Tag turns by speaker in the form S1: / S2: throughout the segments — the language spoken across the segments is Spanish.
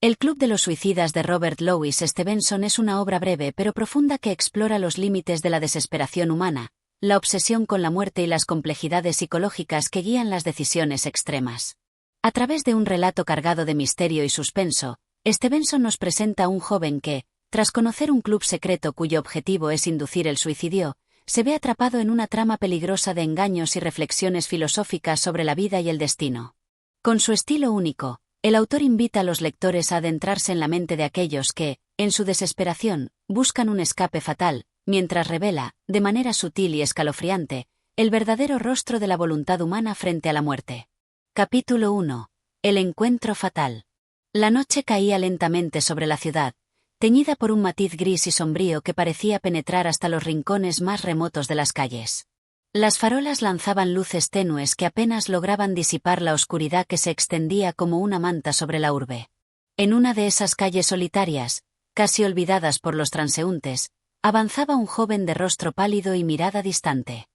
S1: El Club de los Suicidas de Robert Louis Stevenson es una obra breve pero profunda que explora los límites de la desesperación humana, la obsesión con la muerte y las complejidades psicológicas que guían las decisiones extremas. A través de un relato cargado de misterio y suspenso, Stevenson nos presenta a un joven que, tras conocer un club secreto cuyo objetivo es inducir el suicidio, se ve atrapado en una trama peligrosa de engaños y reflexiones filosóficas sobre la vida y el destino. Con su estilo único, el autor invita a los lectores a adentrarse en la mente de aquellos que, en su desesperación, buscan un escape fatal, mientras revela, de manera sutil y escalofriante, el verdadero rostro de la voluntad humana frente a la muerte. Capítulo 1. El encuentro fatal. La noche caía lentamente sobre la ciudad, teñida por un matiz gris y sombrío que parecía penetrar hasta los rincones más remotos de las calles. Las farolas lanzaban luces tenues que apenas lograban disipar la oscuridad que se extendía como una manta sobre la urbe. En una de esas calles solitarias, casi olvidadas por los transeúntes, avanzaba un joven de rostro pálido y mirada distante.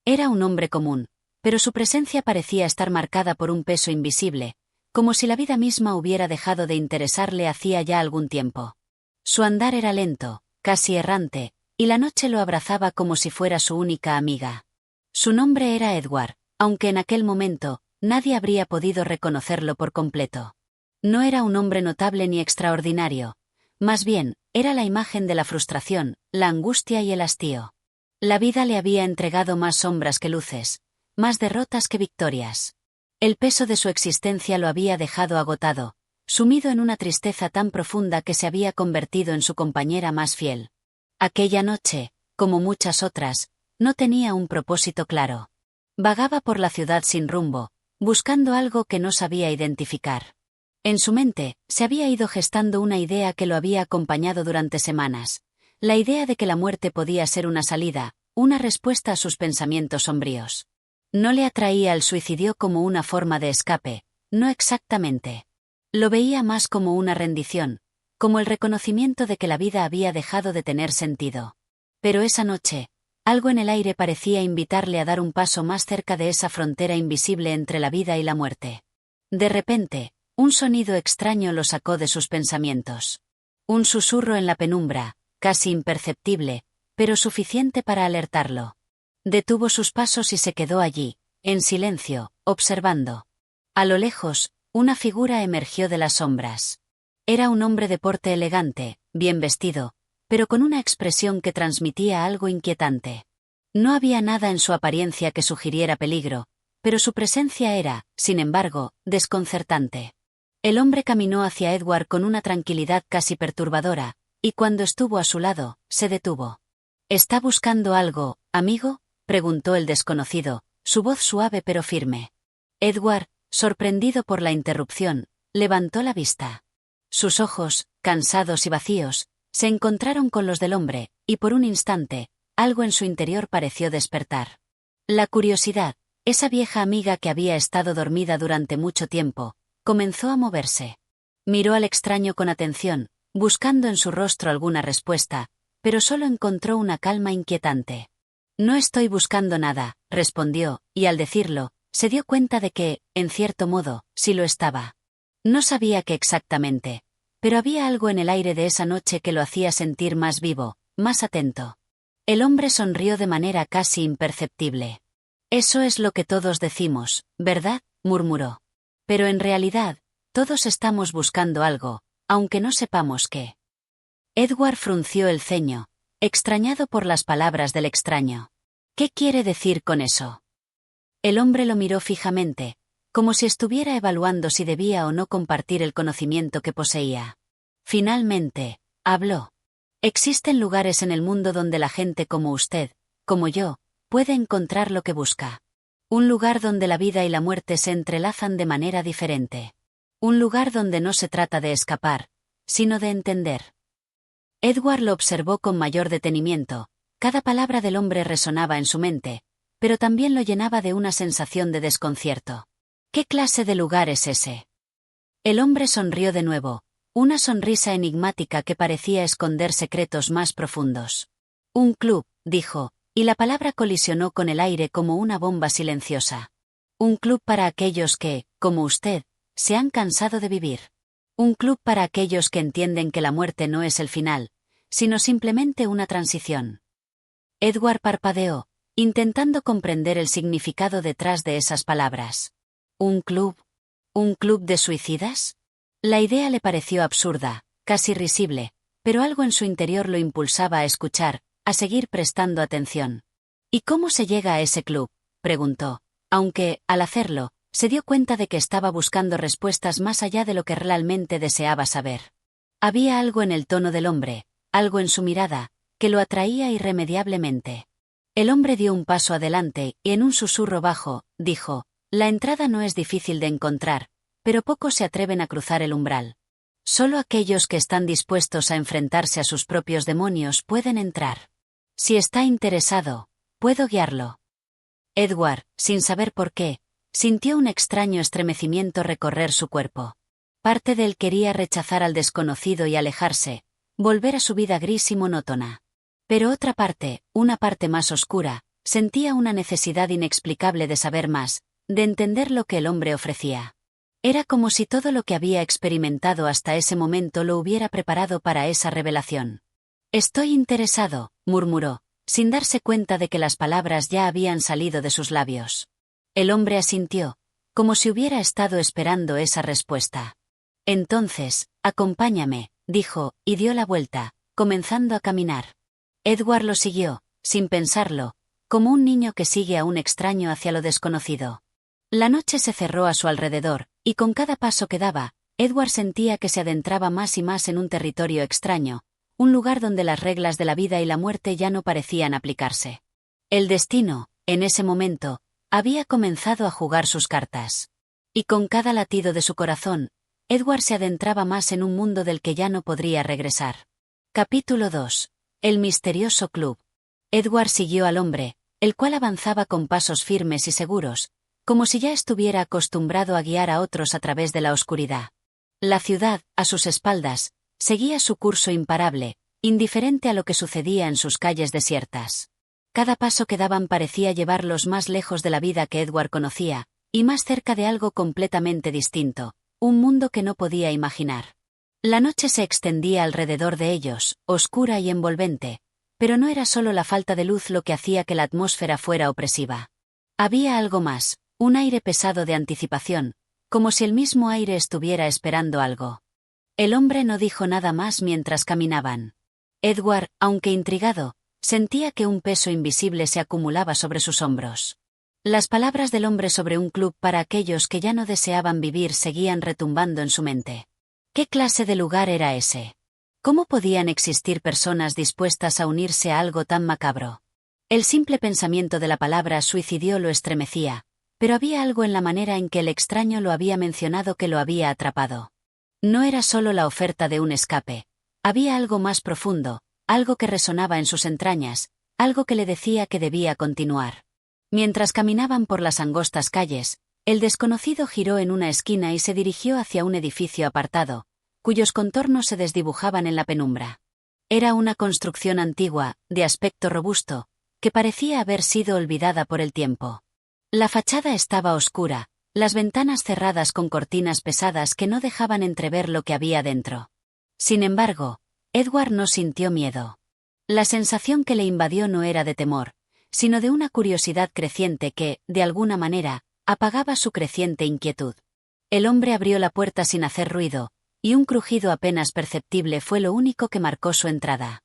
S1: Era un hombre común, pero su presencia parecía estar marcada por un peso invisible, como si la vida misma hubiera dejado de interesarle hacía ya algún tiempo. Su andar era lento, casi errante, y la noche lo abrazaba como si fuera su única amiga. Su nombre era Edward, aunque en aquel momento, nadie habría podido reconocerlo por completo. No era un hombre notable ni extraordinario. Más bien, era la imagen de la frustración, la angustia y el hastío. La vida le había entregado más sombras que luces, más derrotas que victorias. El peso de su existencia lo había dejado agotado, sumido en una tristeza tan profunda que se había convertido en su compañera más fiel. Aquella noche, como muchas otras, no tenía un propósito claro. Vagaba por la ciudad sin rumbo, buscando algo que no sabía identificar. En su mente, se había ido gestando una idea que lo había acompañado durante semanas, la idea de que la muerte podía ser una salida, una respuesta a sus pensamientos sombríos. No le atraía el suicidio como una forma de escape, no exactamente. Lo veía más como una rendición, como el reconocimiento de que la vida había dejado de tener sentido. Pero esa noche, algo en el aire parecía invitarle a dar un paso más cerca de esa frontera invisible entre la vida y la muerte. De repente, un sonido extraño lo sacó de sus pensamientos. Un susurro en la penumbra, casi imperceptible, pero suficiente para alertarlo. Detuvo sus pasos y se quedó allí, en silencio, observando. A lo lejos, una figura emergió de las sombras. Era un hombre de porte elegante, bien vestido, pero con una expresión que transmitía algo inquietante. No había nada en su apariencia que sugiriera peligro, pero su presencia era, sin embargo, desconcertante. El hombre caminó hacia Edward con una tranquilidad casi perturbadora, y cuando estuvo a su lado, se detuvo. ¿Está buscando algo, amigo?, preguntó el desconocido, su voz suave pero firme. Edward, sorprendido por la interrupción, levantó la vista. Sus ojos, cansados y vacíos, se encontraron con los del hombre, y por un instante, algo en su interior pareció despertar. La curiosidad, esa vieja amiga que había estado dormida durante mucho tiempo, comenzó a moverse. Miró al extraño con atención, buscando en su rostro alguna respuesta, pero solo encontró una calma inquietante. No estoy buscando nada, respondió, y al decirlo, se dio cuenta de que, en cierto modo, sí lo estaba. No sabía qué exactamente, pero había algo en el aire de esa noche que lo hacía sentir más vivo, más atento. El hombre sonrió de manera casi imperceptible. Eso es lo que todos decimos, ¿verdad?, murmuró. Pero en realidad, todos estamos buscando algo, aunque no sepamos qué. Edward frunció el ceño, extrañado por las palabras del extraño. ¿Qué quiere decir con eso? El hombre lo miró fijamente, como si estuviera evaluando si debía o no compartir el conocimiento que poseía. Finalmente, habló. Existen lugares en el mundo donde la gente como usted, como yo, puede encontrar lo que busca. Un lugar donde la vida y la muerte se entrelazan de manera diferente. Un lugar donde no se trata de escapar, sino de entender. Edward lo observó con mayor detenimiento. Cada palabra del hombre resonaba en su mente, pero también lo llenaba de una sensación de desconcierto. ¿Qué clase de lugar es ese? El hombre sonrió de nuevo, una sonrisa enigmática que parecía esconder secretos más profundos. Un club, dijo, y la palabra colisionó con el aire como una bomba silenciosa. Un club para aquellos que, como usted, se han cansado de vivir. Un club para aquellos que entienden que la muerte no es el final, sino simplemente una transición. Edward parpadeó, intentando comprender el significado detrás de esas palabras. ¿Un club? ¿Un club de suicidas? La idea le pareció absurda, casi risible, pero algo en su interior lo impulsaba a escuchar, a seguir prestando atención. ¿Y cómo se llega a ese club?, preguntó, aunque, al hacerlo, se dio cuenta de que estaba buscando respuestas más allá de lo que realmente deseaba saber. Había algo en el tono del hombre, algo en su mirada, que lo atraía irremediablemente. El hombre dio un paso adelante y en un susurro bajo, dijo, «La entrada no es difícil de encontrar, pero pocos se atreven a cruzar el umbral. Solo aquellos que están dispuestos a enfrentarse a sus propios demonios pueden entrar. Si está interesado, puedo guiarlo». Edward, sin saber por qué, sintió un extraño estremecimiento recorrer su cuerpo. Parte de él quería rechazar al desconocido y alejarse, volver a su vida gris y monótona. Pero otra parte, una parte más oscura, sentía una necesidad inexplicable de saber más, de entender lo que el hombre ofrecía. Era como si todo lo que había experimentado hasta ese momento lo hubiera preparado para esa revelación. «Estoy interesado», murmuró, sin darse cuenta de que las palabras ya habían salido de sus labios. El hombre asintió, como si hubiera estado esperando esa respuesta. «Entonces, acompáñame», dijo, y dio la vuelta, comenzando a caminar. Edward lo siguió, sin pensarlo, como un niño que sigue a un extraño hacia lo desconocido. La noche se cerró a su alrededor, y con cada paso que daba, Edward sentía que se adentraba más y más en un territorio extraño, un lugar donde las reglas de la vida y la muerte ya no parecían aplicarse. El destino, en ese momento, había comenzado a jugar sus cartas. Y con cada latido de su corazón, Edward se adentraba más en un mundo del que ya no podría regresar. Capítulo 2. El misterioso club. Edward siguió al hombre, el cual avanzaba con pasos firmes y seguros, como si ya estuviera acostumbrado a guiar a otros a través de la oscuridad. La ciudad, a sus espaldas, seguía su curso imparable, indiferente a lo que sucedía en sus calles desiertas. Cada paso que daban parecía llevarlos más lejos de la vida que Edward conocía, y más cerca de algo completamente distinto, un mundo que no podía imaginar. La noche se extendía alrededor de ellos, oscura y envolvente, pero no era solo la falta de luz lo que hacía que la atmósfera fuera opresiva. Había algo más, un aire pesado de anticipación, como si el mismo aire estuviera esperando algo. El hombre no dijo nada más mientras caminaban. Edward, aunque intrigado, sentía que un peso invisible se acumulaba sobre sus hombros. Las palabras del hombre sobre un club para aquellos que ya no deseaban vivir seguían retumbando en su mente. ¿Qué clase de lugar era ese? ¿Cómo podían existir personas dispuestas a unirse a algo tan macabro? El simple pensamiento de la palabra suicidio lo estremecía, pero había algo en la manera en que el extraño lo había mencionado que lo había atrapado. No era solo la oferta de un escape. Había algo más profundo, algo que resonaba en sus entrañas, algo que le decía que debía continuar. Mientras caminaban por las angostas calles, el desconocido giró en una esquina y se dirigió hacia un edificio apartado, cuyos contornos se desdibujaban en la penumbra. Era una construcción antigua, de aspecto robusto, que parecía haber sido olvidada por el tiempo. La fachada estaba oscura, las ventanas cerradas con cortinas pesadas que no dejaban entrever lo que había dentro. Sin embargo, Edward no sintió miedo. La sensación que le invadió no era de temor, sino de una curiosidad creciente que, de alguna manera, apagaba su creciente inquietud. El hombre abrió la puerta sin hacer ruido, y un crujido apenas perceptible fue lo único que marcó su entrada.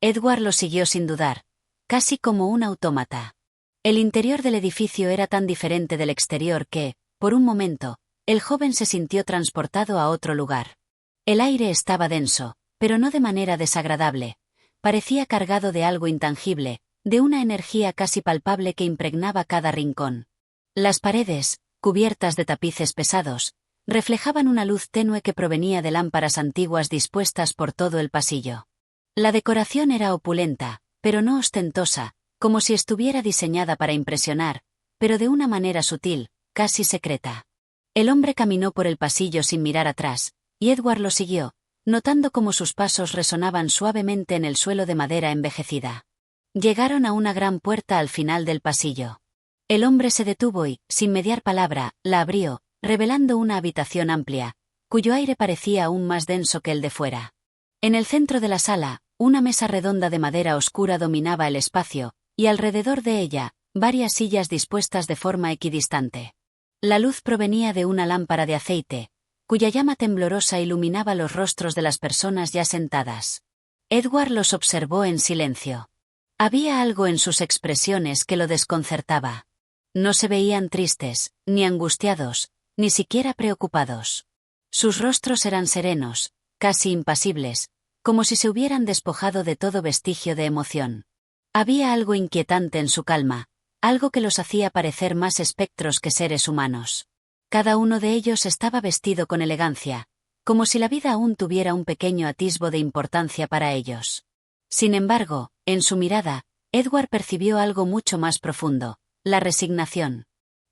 S1: Edward lo siguió sin dudar, casi como un autómata. El interior del edificio era tan diferente del exterior que, por un momento, el joven se sintió transportado a otro lugar. El aire estaba denso, pero no de manera desagradable. Parecía cargado de algo intangible, de una energía casi palpable que impregnaba cada rincón. Las paredes, cubiertas de tapices pesados, reflejaban una luz tenue que provenía de lámparas antiguas dispuestas por todo el pasillo. La decoración era opulenta, pero no ostentosa, como si estuviera diseñada para impresionar, pero de una manera sutil, casi secreta. El hombre caminó por el pasillo sin mirar atrás, y Edward lo siguió, notando cómo sus pasos resonaban suavemente en el suelo de madera envejecida. Llegaron a una gran puerta al final del pasillo. El hombre se detuvo y, sin mediar palabra, la abrió, revelando una habitación amplia, cuyo aire parecía aún más denso que el de fuera. En el centro de la sala, una mesa redonda de madera oscura dominaba el espacio, y alrededor de ella, varias sillas dispuestas de forma equidistante. La luz provenía de una lámpara de aceite, cuya llama temblorosa iluminaba los rostros de las personas ya sentadas. Edward los observó en silencio. Había algo en sus expresiones que lo desconcertaba. No se veían tristes, ni angustiados, ni siquiera preocupados. Sus rostros eran serenos, casi impasibles, como si se hubieran despojado de todo vestigio de emoción. Había algo inquietante en su calma, algo que los hacía parecer más espectros que seres humanos. Cada uno de ellos estaba vestido con elegancia, como si la vida aún tuviera un pequeño atisbo de importancia para ellos. Sin embargo, en su mirada, Edward percibió algo mucho más profundo, la resignación.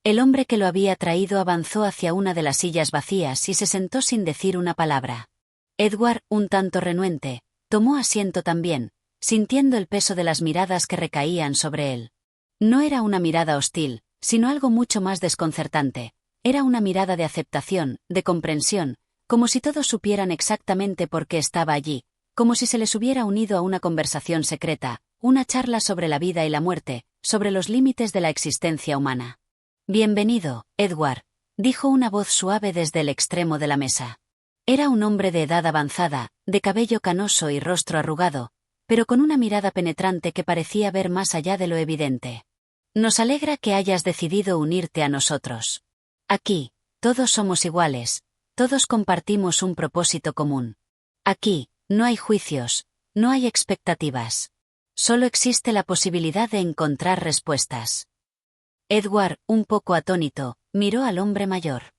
S1: El hombre que lo había traído avanzó hacia una de las sillas vacías y se sentó sin decir una palabra. Edward, un tanto renuente, tomó asiento también, sintiendo el peso de las miradas que recaían sobre él. No era una mirada hostil, sino algo mucho más desconcertante. Era una mirada de aceptación, de comprensión, como si todos supieran exactamente por qué estaba allí, como si se les hubiera unido a una conversación secreta, una charla sobre la vida y la muerte, sobre los límites de la existencia humana. «Bienvenido, Edward», dijo una voz suave desde el extremo de la mesa. Era un hombre de edad avanzada, de cabello canoso y rostro arrugado, pero con una mirada penetrante que parecía ver más allá de lo evidente. «Nos alegra que hayas decidido unirte a nosotros. Aquí, todos somos iguales, todos compartimos un propósito común. Aquí, no hay juicios, no hay expectativas. Solo existe la posibilidad de encontrar respuestas». Edward, un poco atónito, miró al hombre mayor.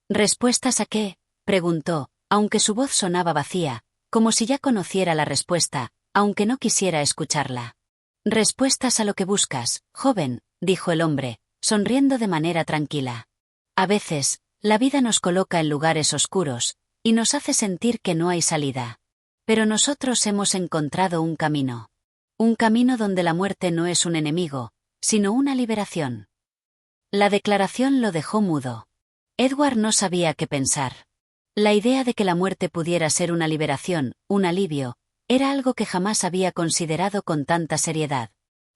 S1: «¿Respuestas a qué?», preguntó, aunque su voz sonaba vacía, como si ya conociera la respuesta, aunque no quisiera escucharla. «Respuestas a lo que buscas, joven», dijo el hombre, sonriendo de manera tranquila. «A veces, la vida nos coloca en lugares oscuros, y nos hace sentir que no hay salida. Pero nosotros hemos encontrado un camino. Un camino donde la muerte no es un enemigo, sino una liberación». La declaración lo dejó mudo. Edward no sabía qué pensar. La idea de que la muerte pudiera ser una liberación, un alivio, era algo que jamás había considerado con tanta seriedad.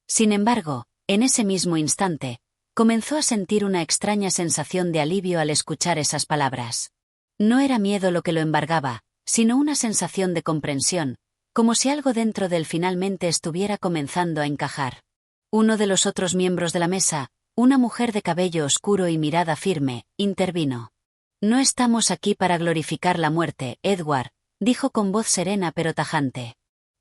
S1: Sin embargo, en ese mismo instante, comenzó a sentir una extraña sensación de alivio al escuchar esas palabras. No era miedo lo que lo embargaba, sino una sensación de comprensión, como si algo dentro de él finalmente estuviera comenzando a encajar. Uno de los otros miembros de la mesa, una mujer de cabello oscuro y mirada firme, intervino. «No estamos aquí para glorificar la muerte, Edward», dijo con voz serena pero tajante.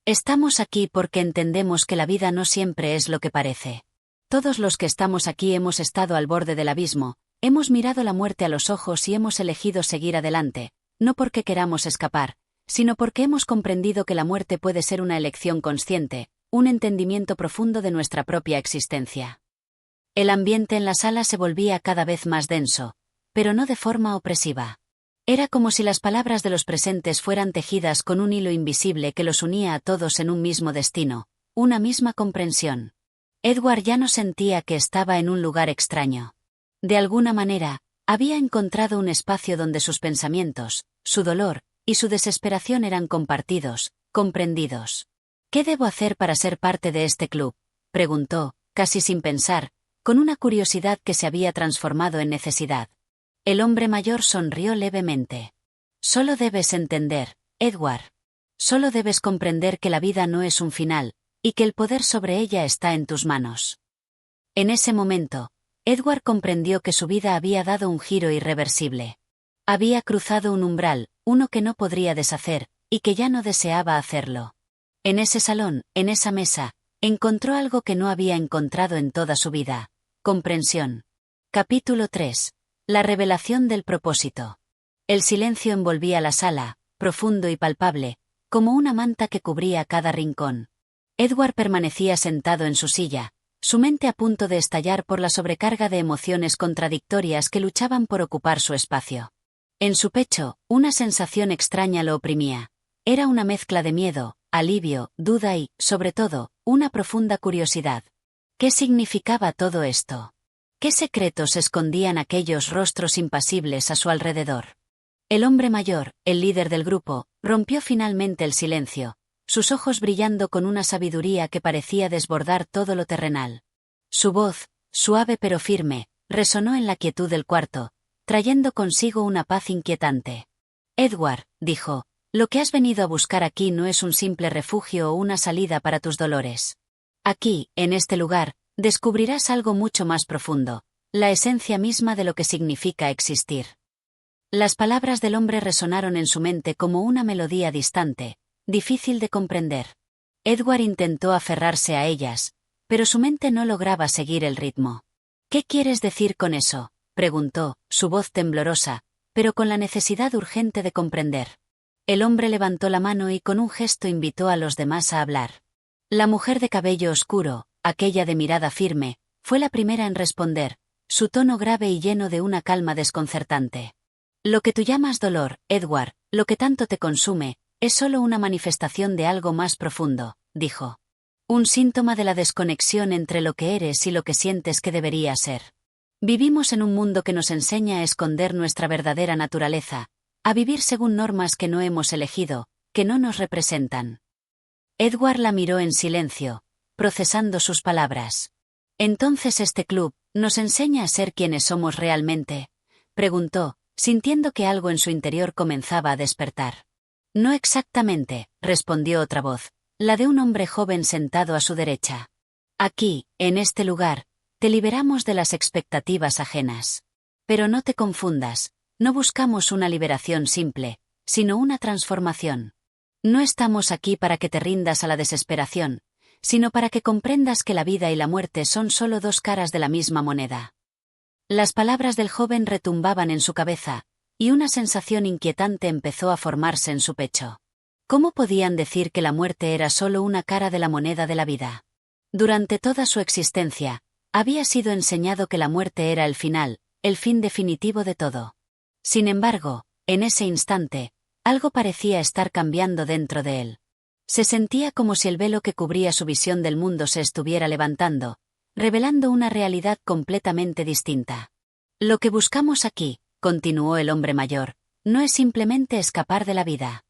S1: «Estamos aquí porque entendemos que la vida no siempre es lo que parece. Todos los que estamos aquí hemos estado al borde del abismo, hemos mirado la muerte a los ojos y hemos elegido seguir adelante, no porque queramos escapar, sino porque hemos comprendido que la muerte puede ser una elección consciente, un entendimiento profundo de nuestra propia existencia». El ambiente en la sala se volvía cada vez más denso, pero no de forma opresiva. Era como si las palabras de los presentes fueran tejidas con un hilo invisible que los unía a todos en un mismo destino, una misma comprensión. Edward ya no sentía que estaba en un lugar extraño. De alguna manera, había encontrado un espacio donde sus pensamientos, su dolor y su desesperación eran compartidos, comprendidos. «¿Qué debo hacer para ser parte de este club?», preguntó, casi sin pensar, con una curiosidad que se había transformado en necesidad. El hombre mayor sonrió levemente. «Solo debes entender, Edward. Solo debes comprender que la vida no es un final, y que el poder sobre ella está en tus manos». En ese momento, Edward comprendió que su vida había dado un giro irreversible. Había cruzado un umbral, uno que no podría deshacer, y que ya no deseaba hacerlo. En ese salón, en esa mesa, encontró algo que no había encontrado en toda su vida: comprensión. Capítulo 3. La revelación del propósito. El silencio envolvía la sala, profundo y palpable, como una manta que cubría cada rincón. Edward permanecía sentado en su silla, su mente a punto de estallar por la sobrecarga de emociones contradictorias que luchaban por ocupar su espacio. En su pecho, una sensación extraña lo oprimía. Era una mezcla de miedo, alivio, duda y, sobre todo, una profunda curiosidad. ¿Qué significaba todo esto? ¿Qué secretos escondían aquellos rostros impasibles a su alrededor? El hombre mayor, el líder del grupo, rompió finalmente el silencio, sus ojos brillando con una sabiduría que parecía desbordar todo lo terrenal. Su voz, suave pero firme, resonó en la quietud del cuarto, trayendo consigo una paz inquietante. Edward, dijo, lo que has venido a buscar aquí no es un simple refugio o una salida para tus dolores. Aquí, en este lugar, descubrirás algo mucho más profundo, la esencia misma de lo que significa existir. Las palabras del hombre resonaron en su mente como una melodía distante, difícil de comprender. Edward intentó aferrarse a ellas, pero su mente no lograba seguir el ritmo. ¿Qué quieres decir con eso?, preguntó, su voz temblorosa, pero con la necesidad urgente de comprender. El hombre levantó la mano y con un gesto invitó a los demás a hablar. La mujer de cabello oscuro, aquella de mirada firme, fue la primera en responder, su tono grave y lleno de una calma desconcertante. Lo que tú llamas dolor, Edward, lo que tanto te consume, es solo una manifestación de algo más profundo, dijo. Un síntoma de la desconexión entre lo que eres y lo que sientes que debería ser. Vivimos en un mundo que nos enseña a esconder nuestra verdadera naturaleza, a vivir según normas que no hemos elegido, que no nos representan. Edward la miró en silencio, procesando sus palabras. ¿Entonces este club nos enseña a ser quienes somos realmente?, preguntó, sintiendo que algo en su interior comenzaba a despertar. No exactamente, respondió otra voz, la de un hombre joven sentado a su derecha. Aquí, en este lugar, te liberamos de las expectativas ajenas. Pero no te confundas, no buscamos una liberación simple, sino una transformación. No estamos aquí para que te rindas a la desesperación, sino para que comprendas que la vida y la muerte son solo dos caras de la misma moneda. Las palabras del joven retumbaban en su cabeza, y una sensación inquietante empezó a formarse en su pecho. ¿Cómo podían decir que la muerte era solo una cara de la moneda de la vida? Durante toda su existencia, había sido enseñado que la muerte era el final, el fin definitivo de todo. Sin embargo, en ese instante, algo parecía estar cambiando dentro de él. Se sentía como si el velo que cubría su visión del mundo se estuviera levantando, revelando una realidad completamente distinta. Lo que buscamos aquí, continuó el hombre mayor, no es simplemente escapar de la vida.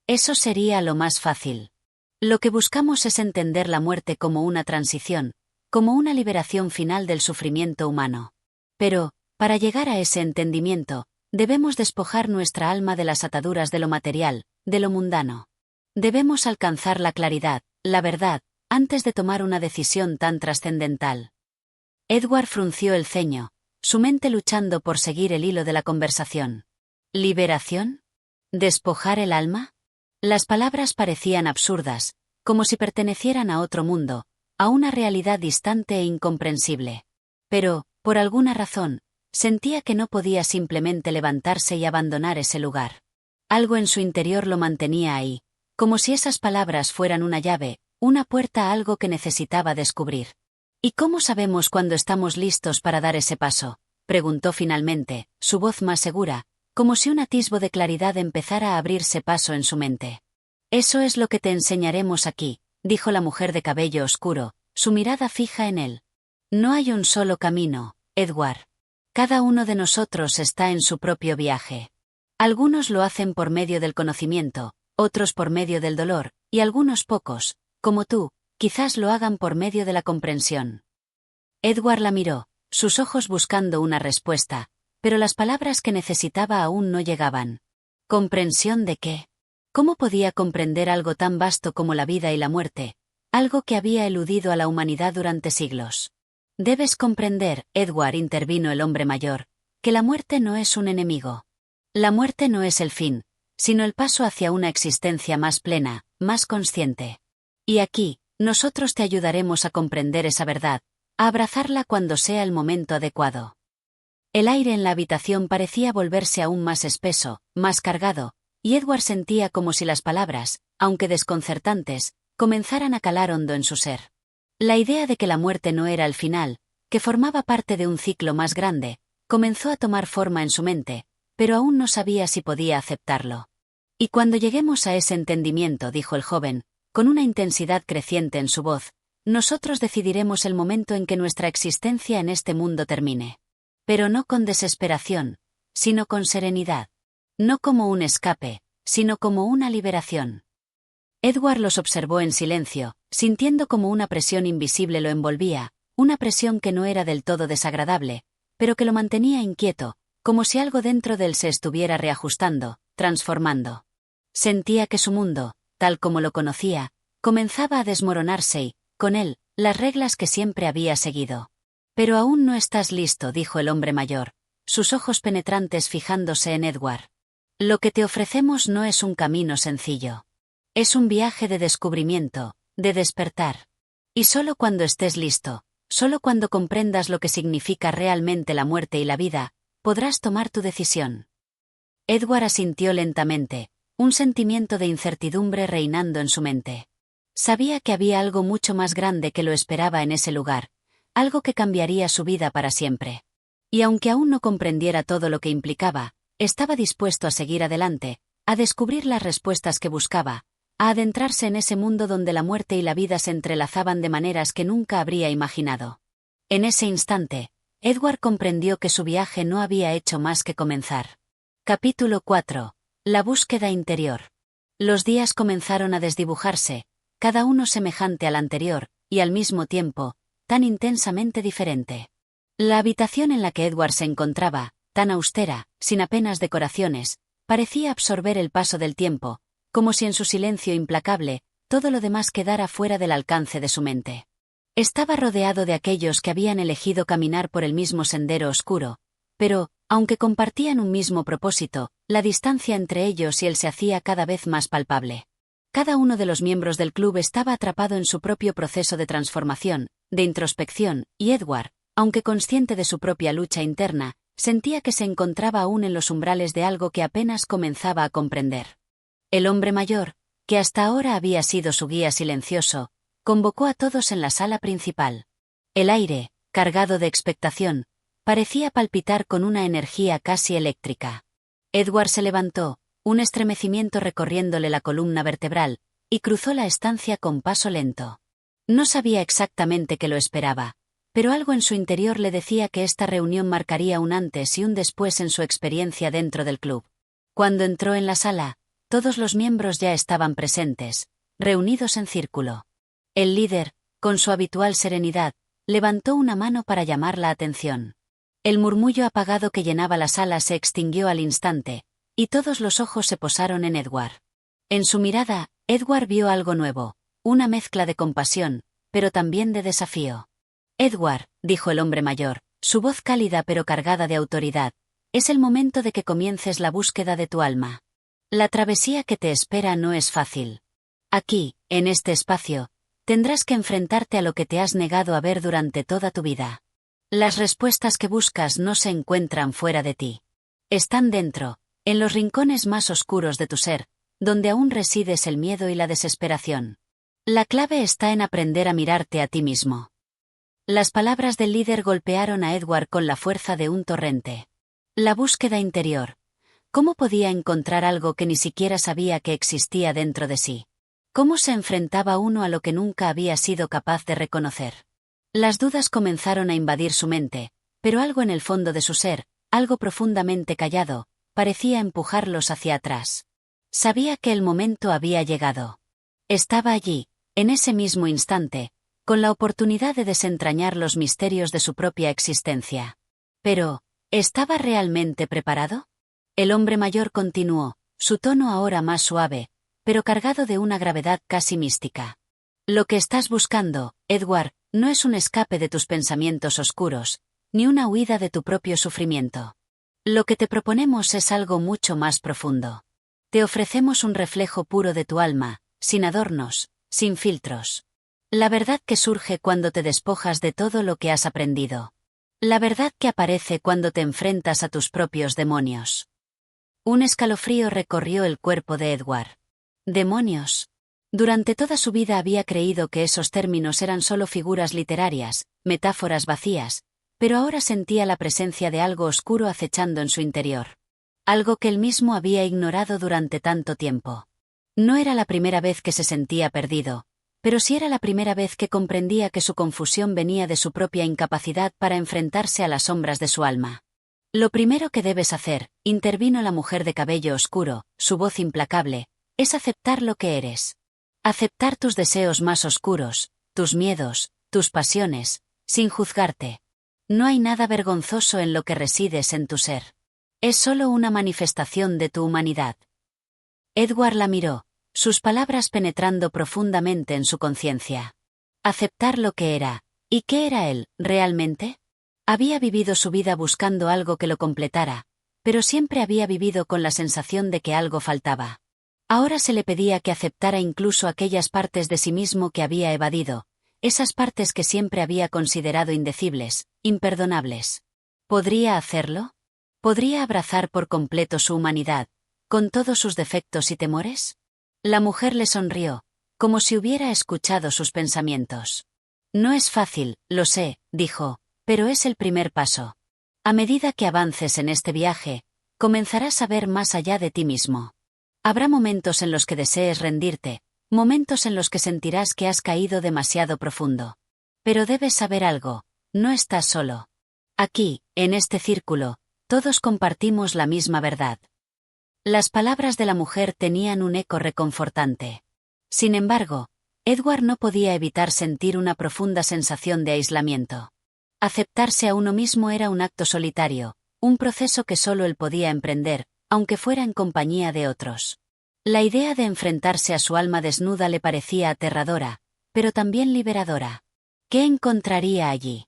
S1: Eso sería lo más fácil. Lo que buscamos es entender la muerte como una transición, como una liberación final del sufrimiento humano. Pero, para llegar a ese entendimiento, debemos despojar nuestra alma de las ataduras de lo material, de lo mundano. Debemos alcanzar la claridad, la verdad, antes de tomar una decisión tan trascendental. Edward frunció el ceño, su mente luchando por seguir el hilo de la conversación. ¿Liberación? ¿Despojar el alma? Las palabras parecían absurdas, como si pertenecieran a otro mundo, a una realidad distante e incomprensible. Pero, por alguna razón, sentía que no podía simplemente levantarse y abandonar ese lugar. Algo en su interior lo mantenía ahí, como si esas palabras fueran una llave, una puerta a algo que necesitaba descubrir. ¿Y cómo sabemos cuándo estamos listos para dar ese paso?, preguntó finalmente, su voz más segura, como si un atisbo de claridad empezara a abrirse paso en su mente. Eso es lo que te enseñaremos aquí, dijo la mujer de cabello oscuro, su mirada fija en él. No hay un solo camino, Edward. Cada uno de nosotros está en su propio viaje. Algunos lo hacen por medio del conocimiento, otros por medio del dolor, y algunos pocos, como tú, quizás lo hagan por medio de la comprensión. Edward la miró, sus ojos buscando una respuesta, pero las palabras que necesitaba aún no llegaban. ¿Comprensión de qué? ¿Cómo podía comprender algo tan vasto como la vida y la muerte, algo que había eludido a la humanidad durante siglos? Debes comprender, Edward, intervino el hombre mayor, que la muerte no es un enemigo. La muerte no es el fin, sino el paso hacia una existencia más plena, más consciente. Y aquí, nosotros te ayudaremos a comprender esa verdad, a abrazarla cuando sea el momento adecuado. El aire en la habitación parecía volverse aún más espeso, más cargado, y Edward sentía como si las palabras, aunque desconcertantes, comenzaran a calar hondo en su ser. La idea de que la muerte no era el final, que formaba parte de un ciclo más grande, comenzó a tomar forma en su mente, pero aún no sabía si podía aceptarlo. Y cuando lleguemos a ese entendimiento, dijo el joven, con una intensidad creciente en su voz, nosotros decidiremos el momento en que nuestra existencia en este mundo termine. Pero no con desesperación, sino con serenidad. no como un escape, sino como una liberación. Edward los observó en silencio, sintiendo como una presión invisible lo envolvía, una presión que no era del todo desagradable, pero que lo mantenía inquieto, como si algo dentro de él se estuviera reajustando, transformando. Sentía que su mundo, tal como lo conocía, comenzaba a desmoronarse y, con él, las reglas que siempre había seguido. Pero aún no estás listo, dijo el hombre mayor, sus ojos penetrantes fijándose en Edward. Lo que te ofrecemos no es un camino sencillo. Es un viaje de descubrimiento, de despertar. Y solo cuando estés listo, solo cuando comprendas lo que significa realmente la muerte y la vida, podrás tomar tu decisión. Edward asintió lentamente, un sentimiento de incertidumbre reinando en su mente. Sabía que había algo mucho más grande que lo esperaba en ese lugar, algo que cambiaría su vida para siempre. Y aunque aún no comprendiera todo lo que implicaba, estaba dispuesto a seguir adelante, a descubrir las respuestas que buscaba, a adentrarse en ese mundo donde la muerte y la vida se entrelazaban de maneras que nunca habría imaginado. En ese instante, Edward comprendió que su viaje no había hecho más que comenzar. Capítulo 4. La búsqueda interior. Los días comenzaron a desdibujarse, cada uno semejante al anterior, y al mismo tiempo, tan intensamente diferente. La habitación en la que Edward se encontraba, tan austera, sin apenas decoraciones, parecía absorber el paso del tiempo, como si en su silencio implacable, todo lo demás quedara fuera del alcance de su mente. Estaba rodeado de aquellos que habían elegido caminar por el mismo sendero oscuro, pero, aunque compartían un mismo propósito, la distancia entre ellos y él se hacía cada vez más palpable. Cada uno de los miembros del club estaba atrapado en su propio proceso de transformación, de introspección, y Edward, aunque consciente de su propia lucha interna, sentía que se encontraba aún en los umbrales de algo que apenas comenzaba a comprender. El hombre mayor, que hasta ahora había sido su guía silencioso, convocó a todos en la sala principal. El aire, cargado de expectación, parecía palpitar con una energía casi eléctrica. Edward se levantó, un estremecimiento recorriéndole la columna vertebral, y cruzó la estancia con paso lento. No sabía exactamente qué lo esperaba, pero algo en su interior le decía que esta reunión marcaría un antes y un después en su experiencia dentro del club. Cuando entró en la sala, todos los miembros ya estaban presentes, reunidos en círculo. El líder, con su habitual serenidad, levantó una mano para llamar la atención. El murmullo apagado que llenaba la sala se extinguió al instante, y todos los ojos se posaron en Edward. En su mirada, Edward vio algo nuevo, una mezcla de compasión, pero también de desafío. Edward, dijo el hombre mayor, su voz cálida pero cargada de autoridad, es el momento de que comiences la búsqueda de tu alma. La travesía que te espera no es fácil. Aquí, en este espacio, tendrás que enfrentarte a lo que te has negado a ver durante toda tu vida. Las respuestas que buscas no se encuentran fuera de ti. Están dentro, en los rincones más oscuros de tu ser, donde aún resides el miedo y la desesperación. La clave está en aprender a mirarte a ti mismo. Las palabras del líder golpearon a Edward con la fuerza de un torrente. La búsqueda interior. ¿Cómo podía encontrar algo que ni siquiera sabía que existía dentro de sí? ¿Cómo se enfrentaba uno a lo que nunca había sido capaz de reconocer? Las dudas comenzaron a invadir su mente, pero algo en el fondo de su ser, algo profundamente callado, parecía empujarlos hacia atrás. Sabía que el momento había llegado. Estaba allí, en ese mismo instante, con la oportunidad de desentrañar los misterios de su propia existencia. Pero, ¿estaba realmente preparado? El hombre mayor continuó, su tono ahora más suave, pero cargado de una gravedad casi mística. Lo que estás buscando, Edward, no es un escape de tus pensamientos oscuros, ni una huida de tu propio sufrimiento. Lo que te proponemos es algo mucho más profundo. Te ofrecemos un reflejo puro de tu alma, sin adornos, sin filtros. La verdad que surge cuando te despojas de todo lo que has aprendido. La verdad que aparece cuando te enfrentas a tus propios demonios. Un escalofrío recorrió el cuerpo de Edward. Demonios. Durante toda su vida había creído que esos términos eran solo figuras literarias, metáforas vacías, pero ahora sentía la presencia de algo oscuro acechando en su interior. Algo que él mismo había ignorado durante tanto tiempo. No era la primera vez que se sentía perdido, pero sí era la primera vez que comprendía que su confusión venía de su propia incapacidad para enfrentarse a las sombras de su alma. Lo primero que debes hacer, intervino la mujer de cabello oscuro, su voz implacable, es aceptar lo que eres. Aceptar tus deseos más oscuros, tus miedos, tus pasiones, sin juzgarte. No hay nada vergonzoso en lo que resides en tu ser. Es solo una manifestación de tu humanidad. Edward la miró, sus palabras penetrando profundamente en su conciencia. Aceptar lo que era. ¿Y qué era él, realmente? Había vivido su vida buscando algo que lo completara, pero siempre había vivido con la sensación de que algo faltaba. Ahora se le pedía que aceptara incluso aquellas partes de sí mismo que había evadido, esas partes que siempre había considerado indecibles, imperdonables. ¿Podría hacerlo? ¿Podría abrazar por completo su humanidad, con todos sus defectos y temores? La mujer le sonrió, como si hubiera escuchado sus pensamientos. No es fácil, lo sé, dijo, pero es el primer paso. A medida que avances en este viaje, comenzarás a ver más allá de ti mismo. Habrá momentos en los que desees rendirte, momentos en los que sentirás que has caído demasiado profundo. Pero debes saber algo, no estás solo. Aquí, en este círculo, todos compartimos la misma verdad. Las palabras de la mujer tenían un eco reconfortante. Sin embargo, Edward no podía evitar sentir una profunda sensación de aislamiento. Aceptarse a uno mismo era un acto solitario, un proceso que solo él podía emprender, aunque fuera en compañía de otros. La idea de enfrentarse a su alma desnuda le parecía aterradora, pero también liberadora. ¿Qué encontraría allí?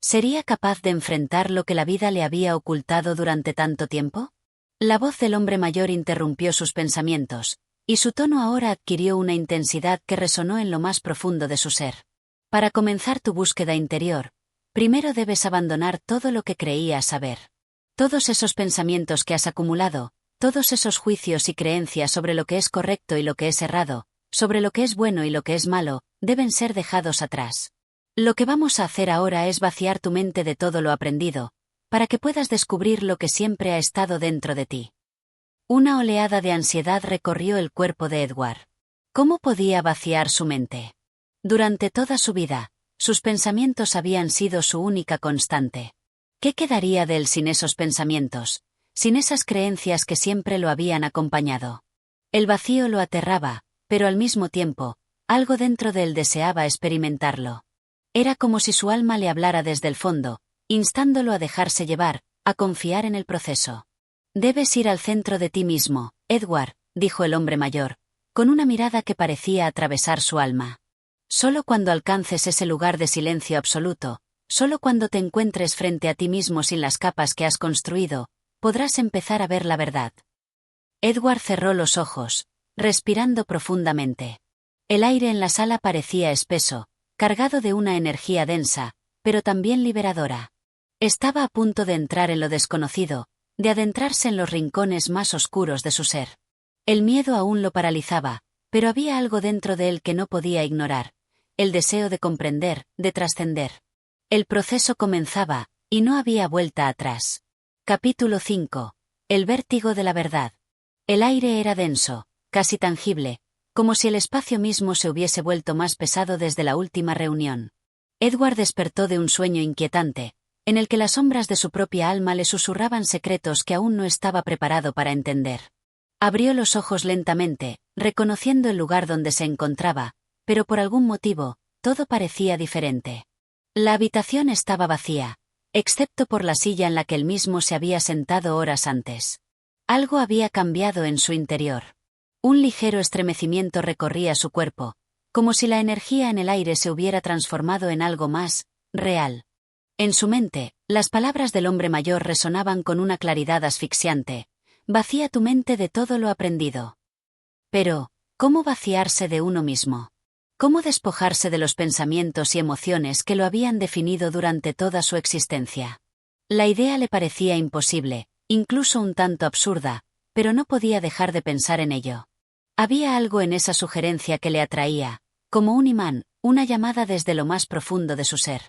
S1: ¿Sería capaz de enfrentar lo que la vida le había ocultado durante tanto tiempo? La voz del hombre mayor interrumpió sus pensamientos, y su tono ahora adquirió una intensidad que resonó en lo más profundo de su ser. Para comenzar tu búsqueda interior, primero debes abandonar todo lo que creías saber. Todos esos pensamientos que has acumulado, todos esos juicios y creencias sobre lo que es correcto y lo que es errado, sobre lo que es bueno y lo que es malo, deben ser dejados atrás. Lo que vamos a hacer ahora es vaciar tu mente de todo lo aprendido, para que puedas descubrir lo que siempre ha estado dentro de ti. Una oleada de ansiedad recorrió el cuerpo de Edward. ¿Cómo podía vaciar su mente? Durante toda su vida, sus pensamientos habían sido su única constante. ¿Qué quedaría de él sin esos pensamientos, sin esas creencias que siempre lo habían acompañado? El vacío lo aterraba, pero al mismo tiempo, algo dentro de él deseaba experimentarlo. Era como si su alma le hablara desde el fondo, instándolo a dejarse llevar, a confiar en el proceso. Debes ir al centro de ti mismo, Edward, dijo el hombre mayor, con una mirada que parecía atravesar su alma. Solo cuando alcances ese lugar de silencio absoluto, solo cuando te encuentres frente a ti mismo sin las capas que has construido, podrás empezar a ver la verdad. Edward cerró los ojos, respirando profundamente. El aire en la sala parecía espeso, cargado de una energía densa, pero también liberadora. Estaba a punto de entrar en lo desconocido, de adentrarse en los rincones más oscuros de su ser. El miedo aún lo paralizaba, pero había algo dentro de él que no podía ignorar, el deseo de comprender, de trascender. El proceso comenzaba, y no había vuelta atrás. Capítulo 5. El vértigo de la verdad. El aire era denso, casi tangible, como si el espacio mismo se hubiese vuelto más pesado desde la última reunión. Edward despertó de un sueño inquietante, en el que las sombras de su propia alma le susurraban secretos que aún no estaba preparado para entender. Abrió los ojos lentamente, reconociendo el lugar donde se encontraba, pero por algún motivo, todo parecía diferente. La habitación estaba vacía, excepto por la silla en la que él mismo se había sentado horas antes. Algo había cambiado en su interior. Un ligero estremecimiento recorría su cuerpo, como si la energía en el aire se hubiera transformado en algo más real. En su mente, las palabras del hombre mayor resonaban con una claridad asfixiante. Vacía tu mente de todo lo aprendido. Pero, ¿cómo vaciarse de uno mismo? ¿Cómo despojarse de los pensamientos y emociones que lo habían definido durante toda su existencia? La idea le parecía imposible, incluso un tanto absurda, pero no podía dejar de pensar en ello. Había algo en esa sugerencia que le atraía, como un imán, una llamada desde lo más profundo de su ser.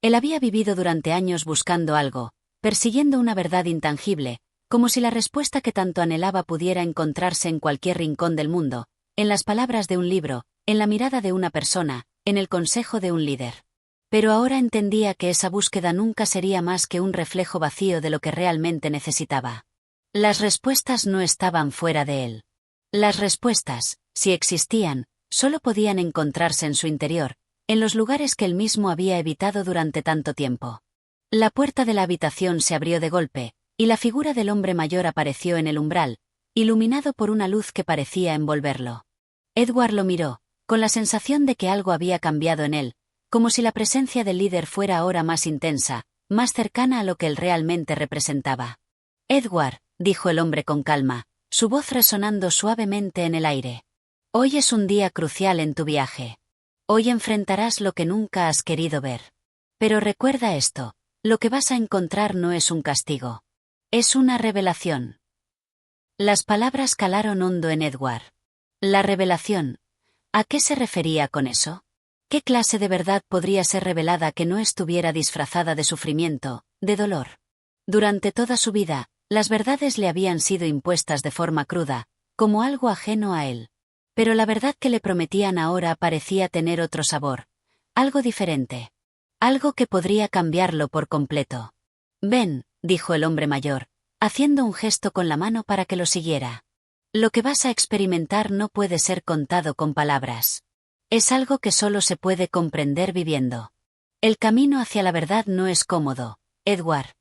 S1: Él había vivido durante años buscando algo, persiguiendo una verdad intangible, como si la respuesta que tanto anhelaba pudiera encontrarse en cualquier rincón del mundo, en las palabras de un libro, en la mirada de una persona, en el consejo de un líder. Pero ahora entendía que esa búsqueda nunca sería más que un reflejo vacío de lo que realmente necesitaba. Las respuestas no estaban fuera de él. Las respuestas, si existían, solo podían encontrarse en su interior, en los lugares que él mismo había evitado durante tanto tiempo. La puerta de la habitación se abrió de golpe, y la figura del hombre mayor apareció en el umbral, iluminado por una luz que parecía envolverlo. Edward lo miró, con la sensación de que algo había cambiado en él, como si la presencia del líder fuera ahora más intensa, más cercana a lo que él realmente representaba. Edward, dijo el hombre con calma, su voz resonando suavemente en el aire. Hoy es un día crucial en tu viaje. Hoy enfrentarás lo que nunca has querido ver. Pero recuerda esto, lo que vas a encontrar no es un castigo. Es una revelación. Las palabras calaron hondo en Edward. La revelación. ¿A qué se refería con eso? ¿Qué clase de verdad podría ser revelada que no estuviera disfrazada de sufrimiento, de dolor? Durante toda su vida, las verdades le habían sido impuestas de forma cruda, como algo ajeno a él. Pero la verdad que le prometían ahora parecía tener otro sabor, algo diferente. Algo que podría cambiarlo por completo. Ven, dijo el hombre mayor, haciendo un gesto con la mano para que lo siguiera. Lo que vas a experimentar no puede ser contado con palabras. Es algo que solo se puede comprender viviendo. El camino hacia la verdad no es cómodo, Edward.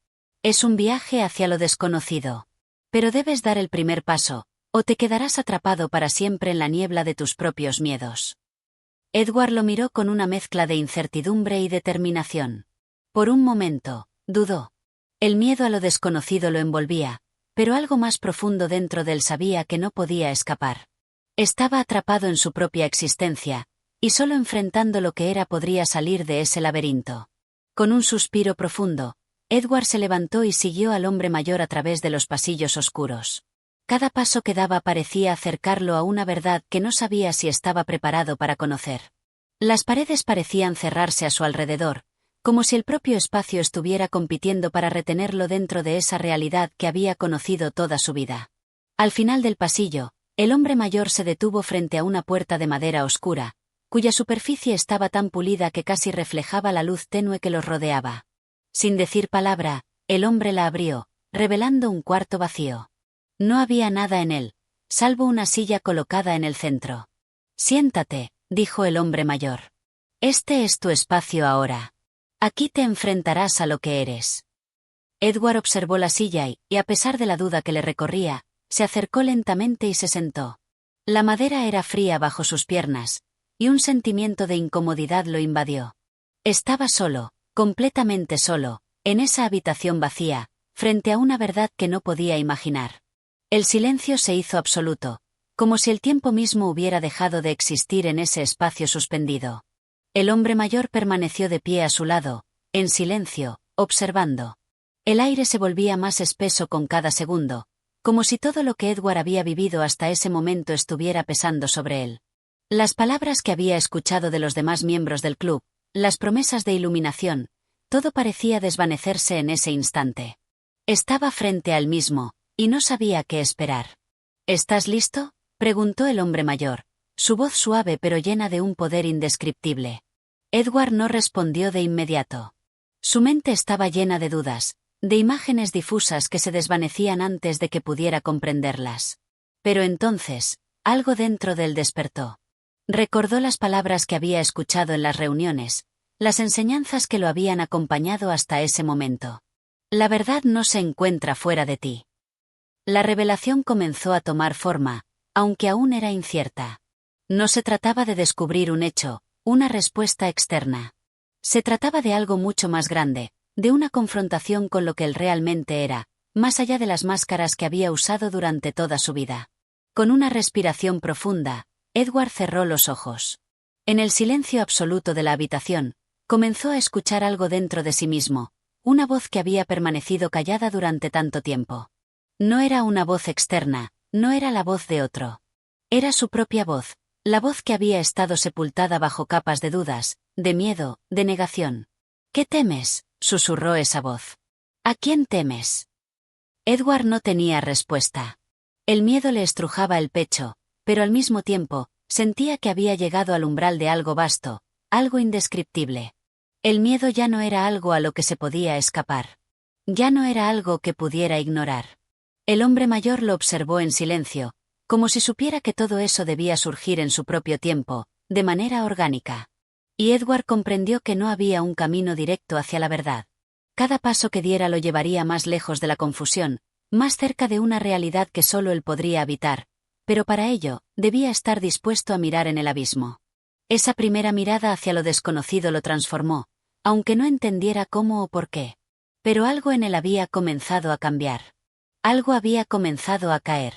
S1: Es un viaje hacia lo desconocido. Pero debes dar el primer paso, o te quedarás atrapado para siempre en la niebla de tus propios miedos. Edward lo miró con una mezcla de incertidumbre y determinación. Por un momento, dudó. El miedo a lo desconocido lo envolvía, pero algo más profundo dentro de él sabía que no podía escapar. Estaba atrapado en su propia existencia, y solo enfrentando lo que era podría salir de ese laberinto. Con un suspiro profundo, Edward se levantó y siguió al hombre mayor a través de los pasillos oscuros. Cada paso que daba parecía acercarlo a una verdad que no sabía si estaba preparado para conocer. Las paredes parecían cerrarse a su alrededor, como si el propio espacio estuviera compitiendo para retenerlo dentro de esa realidad que había conocido toda su vida. Al final del pasillo, el hombre mayor se detuvo frente a una puerta de madera oscura, cuya superficie estaba tan pulida que casi reflejaba la luz tenue que los rodeaba. Sin decir palabra, el hombre la abrió, revelando un cuarto vacío. No había nada en él, salvo una silla colocada en el centro. Siéntate, dijo el hombre mayor. Este es tu espacio ahora. Aquí te enfrentarás a lo que eres. Edward observó la silla y, a pesar de la duda que le recorría, se acercó lentamente y se sentó. La madera era fría bajo sus piernas, y un sentimiento de incomodidad lo invadió. Estaba solo, completamente solo, en esa habitación vacía, frente a una verdad que no podía imaginar. El silencio se hizo absoluto, como si el tiempo mismo hubiera dejado de existir en ese espacio suspendido. El hombre mayor permaneció de pie a su lado, en silencio, observando. El aire se volvía más espeso con cada segundo, como si todo lo que Edward había vivido hasta ese momento estuviera pesando sobre él. Las palabras que había escuchado de los demás miembros del club, las promesas de iluminación, todo parecía desvanecerse en ese instante. Estaba frente a él mismo, y no sabía qué esperar. ¿Estás listo?, preguntó el hombre mayor, su voz suave pero llena de un poder indescriptible. Edward no respondió de inmediato. Su mente estaba llena de dudas, de imágenes difusas que se desvanecían antes de que pudiera comprenderlas. Pero entonces, algo dentro de él despertó. Recordó las palabras que había escuchado en las reuniones, las enseñanzas que lo habían acompañado hasta ese momento. La verdad no se encuentra fuera de ti. La revelación comenzó a tomar forma, aunque aún era incierta. No se trataba de descubrir un hecho, una respuesta externa. Se trataba de algo mucho más grande, de una confrontación con lo que él realmente era, más allá de las máscaras que había usado durante toda su vida. Con una respiración profunda, Edward cerró los ojos. En el silencio absoluto de la habitación, comenzó a escuchar algo dentro de sí mismo, una voz que había permanecido callada durante tanto tiempo. No era una voz externa, no era la voz de otro. Era su propia voz, la voz que había estado sepultada bajo capas de dudas, de miedo, de negación. ¿Qué temes?, susurró esa voz. ¿A quién temes? Edward no tenía respuesta. El miedo le estrujaba el pecho, pero al mismo tiempo, sentía que había llegado al umbral de algo vasto, algo indescriptible. El miedo ya no era algo a lo que se podía escapar. Ya no era algo que pudiera ignorar. El hombre mayor lo observó en silencio, como si supiera que todo eso debía surgir en su propio tiempo, de manera orgánica. Y Edward comprendió que no había un camino directo hacia la verdad. Cada paso que diera lo llevaría más lejos de la confusión, más cerca de una realidad que solo él podría habitar, pero para ello, debía estar dispuesto a mirar en el abismo. Esa primera mirada hacia lo desconocido lo transformó, aunque no entendiera cómo o por qué. Pero algo en él había comenzado a cambiar. Algo había comenzado a caer.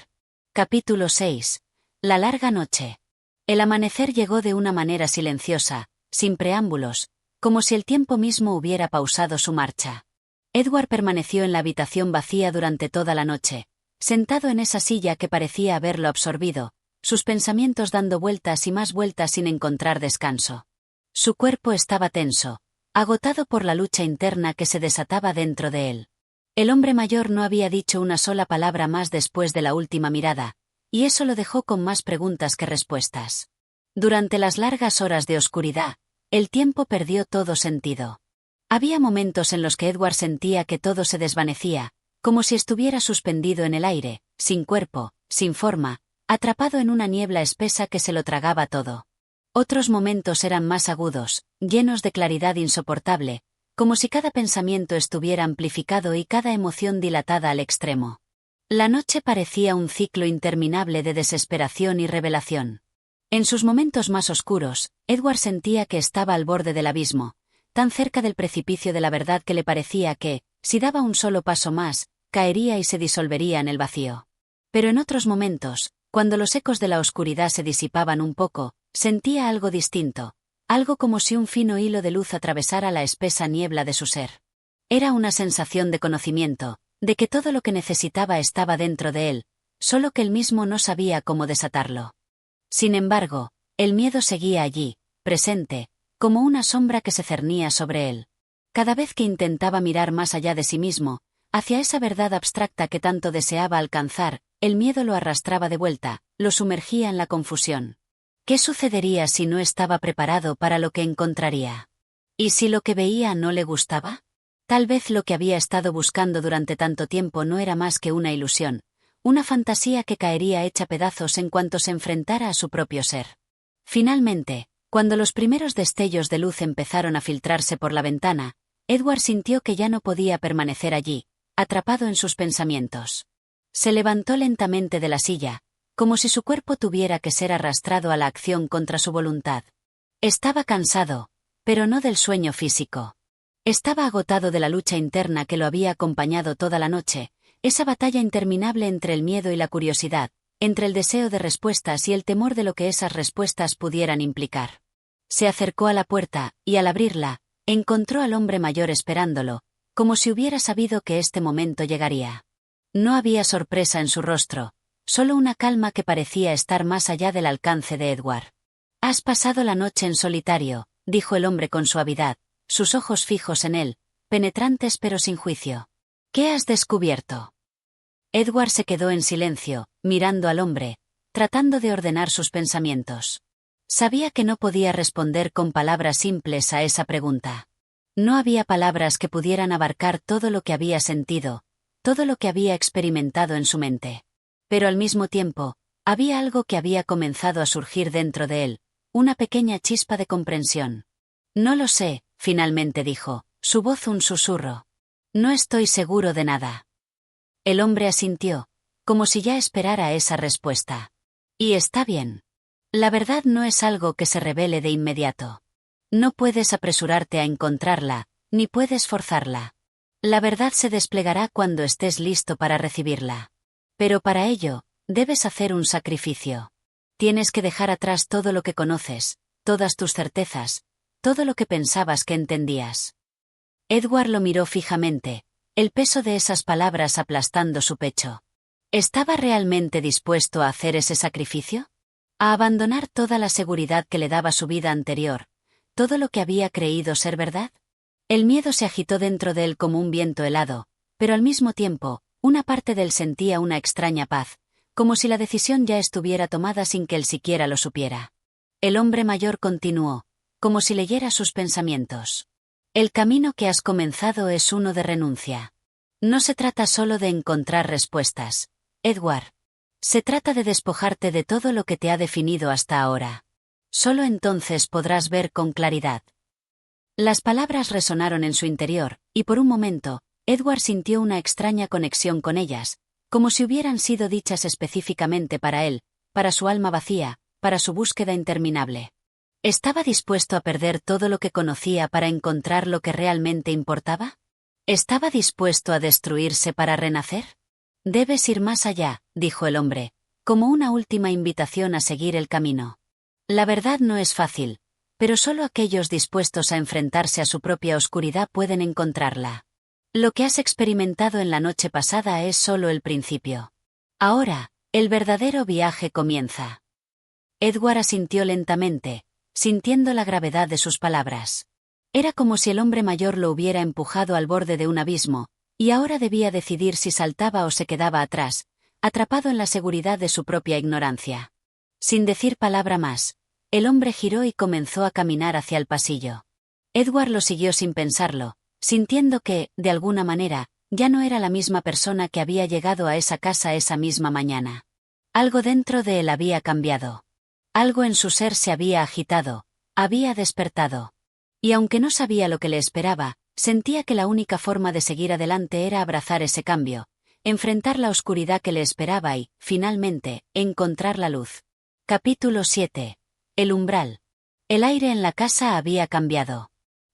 S1: Capítulo 6. La larga noche. El amanecer llegó de una manera silenciosa, sin preámbulos, como si el tiempo mismo hubiera pausado su marcha. Edward permaneció en la habitación vacía durante toda la noche, sentado en esa silla que parecía haberlo absorbido, sus pensamientos dando vueltas y más vueltas sin encontrar descanso. Su cuerpo estaba tenso, agotado por la lucha interna que se desataba dentro de él. El hombre mayor no había dicho una sola palabra más después de la última mirada, y eso lo dejó con más preguntas que respuestas. Durante las largas horas de oscuridad, el tiempo perdió todo sentido. Había momentos en los que Edward sentía que todo se desvanecía, como si estuviera suspendido en el aire, sin cuerpo, sin forma, atrapado en una niebla espesa que se lo tragaba todo. Otros momentos eran más agudos, llenos de claridad insoportable, como si cada pensamiento estuviera amplificado y cada emoción dilatada al extremo. La noche parecía un ciclo interminable de desesperación y revelación. En sus momentos más oscuros, Edward sentía que estaba al borde del abismo, tan cerca del precipicio de la verdad que le parecía que, si daba un solo paso más, caería y se disolvería en el vacío. Pero en otros momentos, cuando los ecos de la oscuridad se disipaban un poco, sentía algo distinto, algo como si un fino hilo de luz atravesara la espesa niebla de su ser. Era una sensación de conocimiento, de que todo lo que necesitaba estaba dentro de él, solo que él mismo no sabía cómo desatarlo. Sin embargo, el miedo seguía allí, presente, como una sombra que se cernía sobre él. Cada vez que intentaba mirar más allá de sí mismo, hacia esa verdad abstracta que tanto deseaba alcanzar, el miedo lo arrastraba de vuelta, lo sumergía en la confusión. ¿Qué sucedería si no estaba preparado para lo que encontraría? ¿Y si lo que veía no le gustaba? Tal vez lo que había estado buscando durante tanto tiempo no era más que una ilusión, una fantasía que caería hecha pedazos en cuanto se enfrentara a su propio ser. Finalmente, cuando los primeros destellos de luz empezaron a filtrarse por la ventana, Edward sintió que ya no podía permanecer allí, atrapado en sus pensamientos. Se levantó lentamente de la silla, como si su cuerpo tuviera que ser arrastrado a la acción contra su voluntad. Estaba cansado, pero no del sueño físico. Estaba agotado de la lucha interna que lo había acompañado toda la noche, esa batalla interminable entre el miedo y la curiosidad, entre el deseo de respuestas y el temor de lo que esas respuestas pudieran implicar. Se acercó a la puerta, y al abrirla, encontró al hombre mayor esperándolo, como si hubiera sabido que este momento llegaría. No había sorpresa en su rostro, solo una calma que parecía estar más allá del alcance de Edward. «Has pasado la noche en solitario», dijo el hombre con suavidad, sus ojos fijos en él, penetrantes pero sin juicio. «¿Qué has descubierto?» Edward se quedó en silencio, mirando al hombre, tratando de ordenar sus pensamientos. Sabía que no podía responder con palabras simples a esa pregunta. No había palabras que pudieran abarcar todo lo que había sentido, todo lo que había experimentado en su mente. Pero al mismo tiempo, había algo que había comenzado a surgir dentro de él, una pequeña chispa de comprensión. «No lo sé», finalmente dijo, su voz un susurro. «No estoy seguro de nada». El hombre asintió, como si ya esperara esa respuesta. «Y está bien. La verdad no es algo que se revele de inmediato. No puedes apresurarte a encontrarla, ni puedes forzarla. La verdad se desplegará cuando estés listo para recibirla. Pero para ello, debes hacer un sacrificio. Tienes que dejar atrás todo lo que conoces, todas tus certezas, todo lo que pensabas que entendías». Edward lo miró fijamente, el peso de esas palabras aplastando su pecho. ¿Estaba realmente dispuesto a hacer ese sacrificio? ¿A abandonar toda la seguridad que le daba su vida anterior, todo lo que había creído ser verdad? El miedo se agitó dentro de él como un viento helado, pero al mismo tiempo, una parte de él sentía una extraña paz, como si la decisión ya estuviera tomada sin que él siquiera lo supiera. El hombre mayor continuó, como si leyera sus pensamientos. El camino que has comenzado es uno de renuncia. No se trata solo de encontrar respuestas, Edward. Se trata de despojarte de todo lo que te ha definido hasta ahora. Solo entonces podrás ver con claridad. Las palabras resonaron en su interior, y por un momento, Edward sintió una extraña conexión con ellas, como si hubieran sido dichas específicamente para él, para su alma vacía, para su búsqueda interminable. ¿Estaba dispuesto a perder todo lo que conocía para encontrar lo que realmente importaba? ¿Estaba dispuesto a destruirse para renacer? Debes ir más allá, dijo el hombre, como una última invitación a seguir el camino. La verdad no es fácil, pero solo aquellos dispuestos a enfrentarse a su propia oscuridad pueden encontrarla. Lo que has experimentado en la noche pasada es solo el principio. Ahora, el verdadero viaje comienza. Edward asintió lentamente, sintiendo la gravedad de sus palabras. Era como si el hombre mayor lo hubiera empujado al borde de un abismo, y ahora debía decidir si saltaba o se quedaba atrás, atrapado en la seguridad de su propia ignorancia. Sin decir palabra más, el hombre giró y comenzó a caminar hacia el pasillo. Edward lo siguió sin pensarlo, sintiendo que, de alguna manera, ya no era la misma persona que había llegado a esa casa esa misma mañana. Algo dentro de él había cambiado. Algo en su ser se había agitado, había despertado. Y aunque no sabía lo que le esperaba, sentía que la única forma de seguir adelante era abrazar ese cambio, enfrentar la oscuridad que le esperaba y, finalmente, encontrar la luz. Capítulo 7. El umbral. El aire en la casa había cambiado.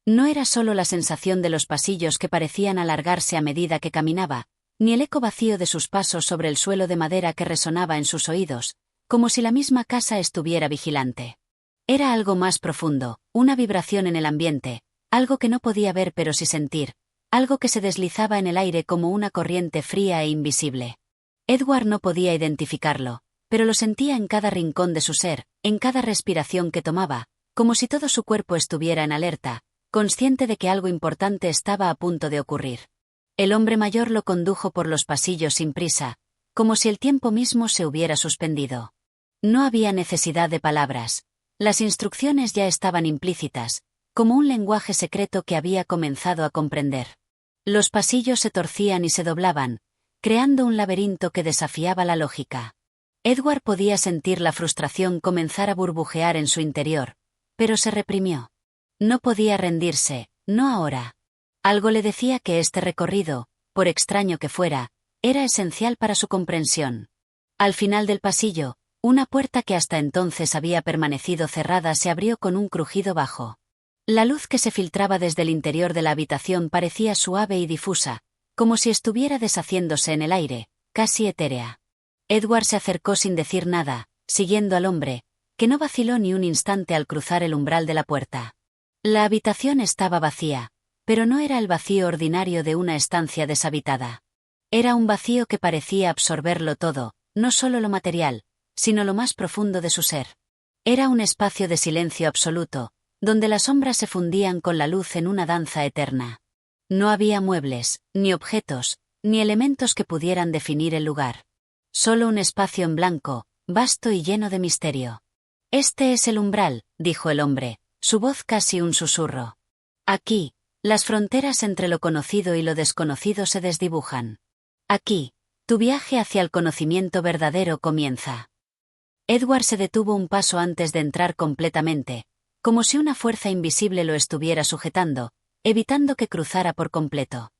S1: No era solo la sensación de los pasillos que parecían alargarse a medida que caminaba, ni el eco vacío de sus pasos sobre el suelo de madera que resonaba en sus oídos, como si la misma casa estuviera vigilante. Era algo más profundo, una vibración en el ambiente, algo que no podía ver pero sí sentir, algo que se deslizaba en el aire como una corriente fría e invisible. Edward no podía identificarlo, pero lo sentía en cada rincón de su ser, en cada respiración que tomaba, como si todo su cuerpo estuviera en alerta, consciente de que algo importante estaba a punto de ocurrir. El hombre mayor lo condujo por los pasillos sin prisa, como si el tiempo mismo se hubiera suspendido. No había necesidad de palabras. Las instrucciones ya estaban implícitas, como un lenguaje secreto que había comenzado a comprender. Los pasillos se torcían y se doblaban, creando un laberinto que desafiaba la lógica. Edward podía sentir la frustración comenzar a burbujear en su interior, pero se reprimió. No podía rendirse, no ahora. Algo le decía que este recorrido, por extraño que fuera, era esencial para su comprensión. Al final del pasillo, una puerta que hasta entonces había permanecido cerrada se abrió con un crujido bajo. La luz que se filtraba desde el interior de la habitación parecía suave y difusa, como si estuviera deshaciéndose en el aire, casi etérea. Edward se acercó sin decir nada, siguiendo al hombre, que no vaciló ni un instante al cruzar el umbral de la puerta. La habitación estaba vacía, pero no era el vacío ordinario de una estancia deshabitada. Era un vacío que parecía absorberlo todo, no solo lo material, sino lo más profundo de su ser. Era un espacio de silencio absoluto, donde las sombras se fundían con la luz en una danza eterna. No había muebles, ni objetos, ni elementos que pudieran definir el lugar. Solo un espacio en blanco, vasto y lleno de misterio. «Este es el umbral», dijo el hombre, su voz casi un susurro. «Aquí, las fronteras entre lo conocido y lo desconocido se desdibujan. Aquí, tu viaje hacia el conocimiento verdadero comienza». Edward se detuvo un paso antes de entrar completamente, como si una fuerza invisible lo estuviera sujetando, evitando que cruzara por completo.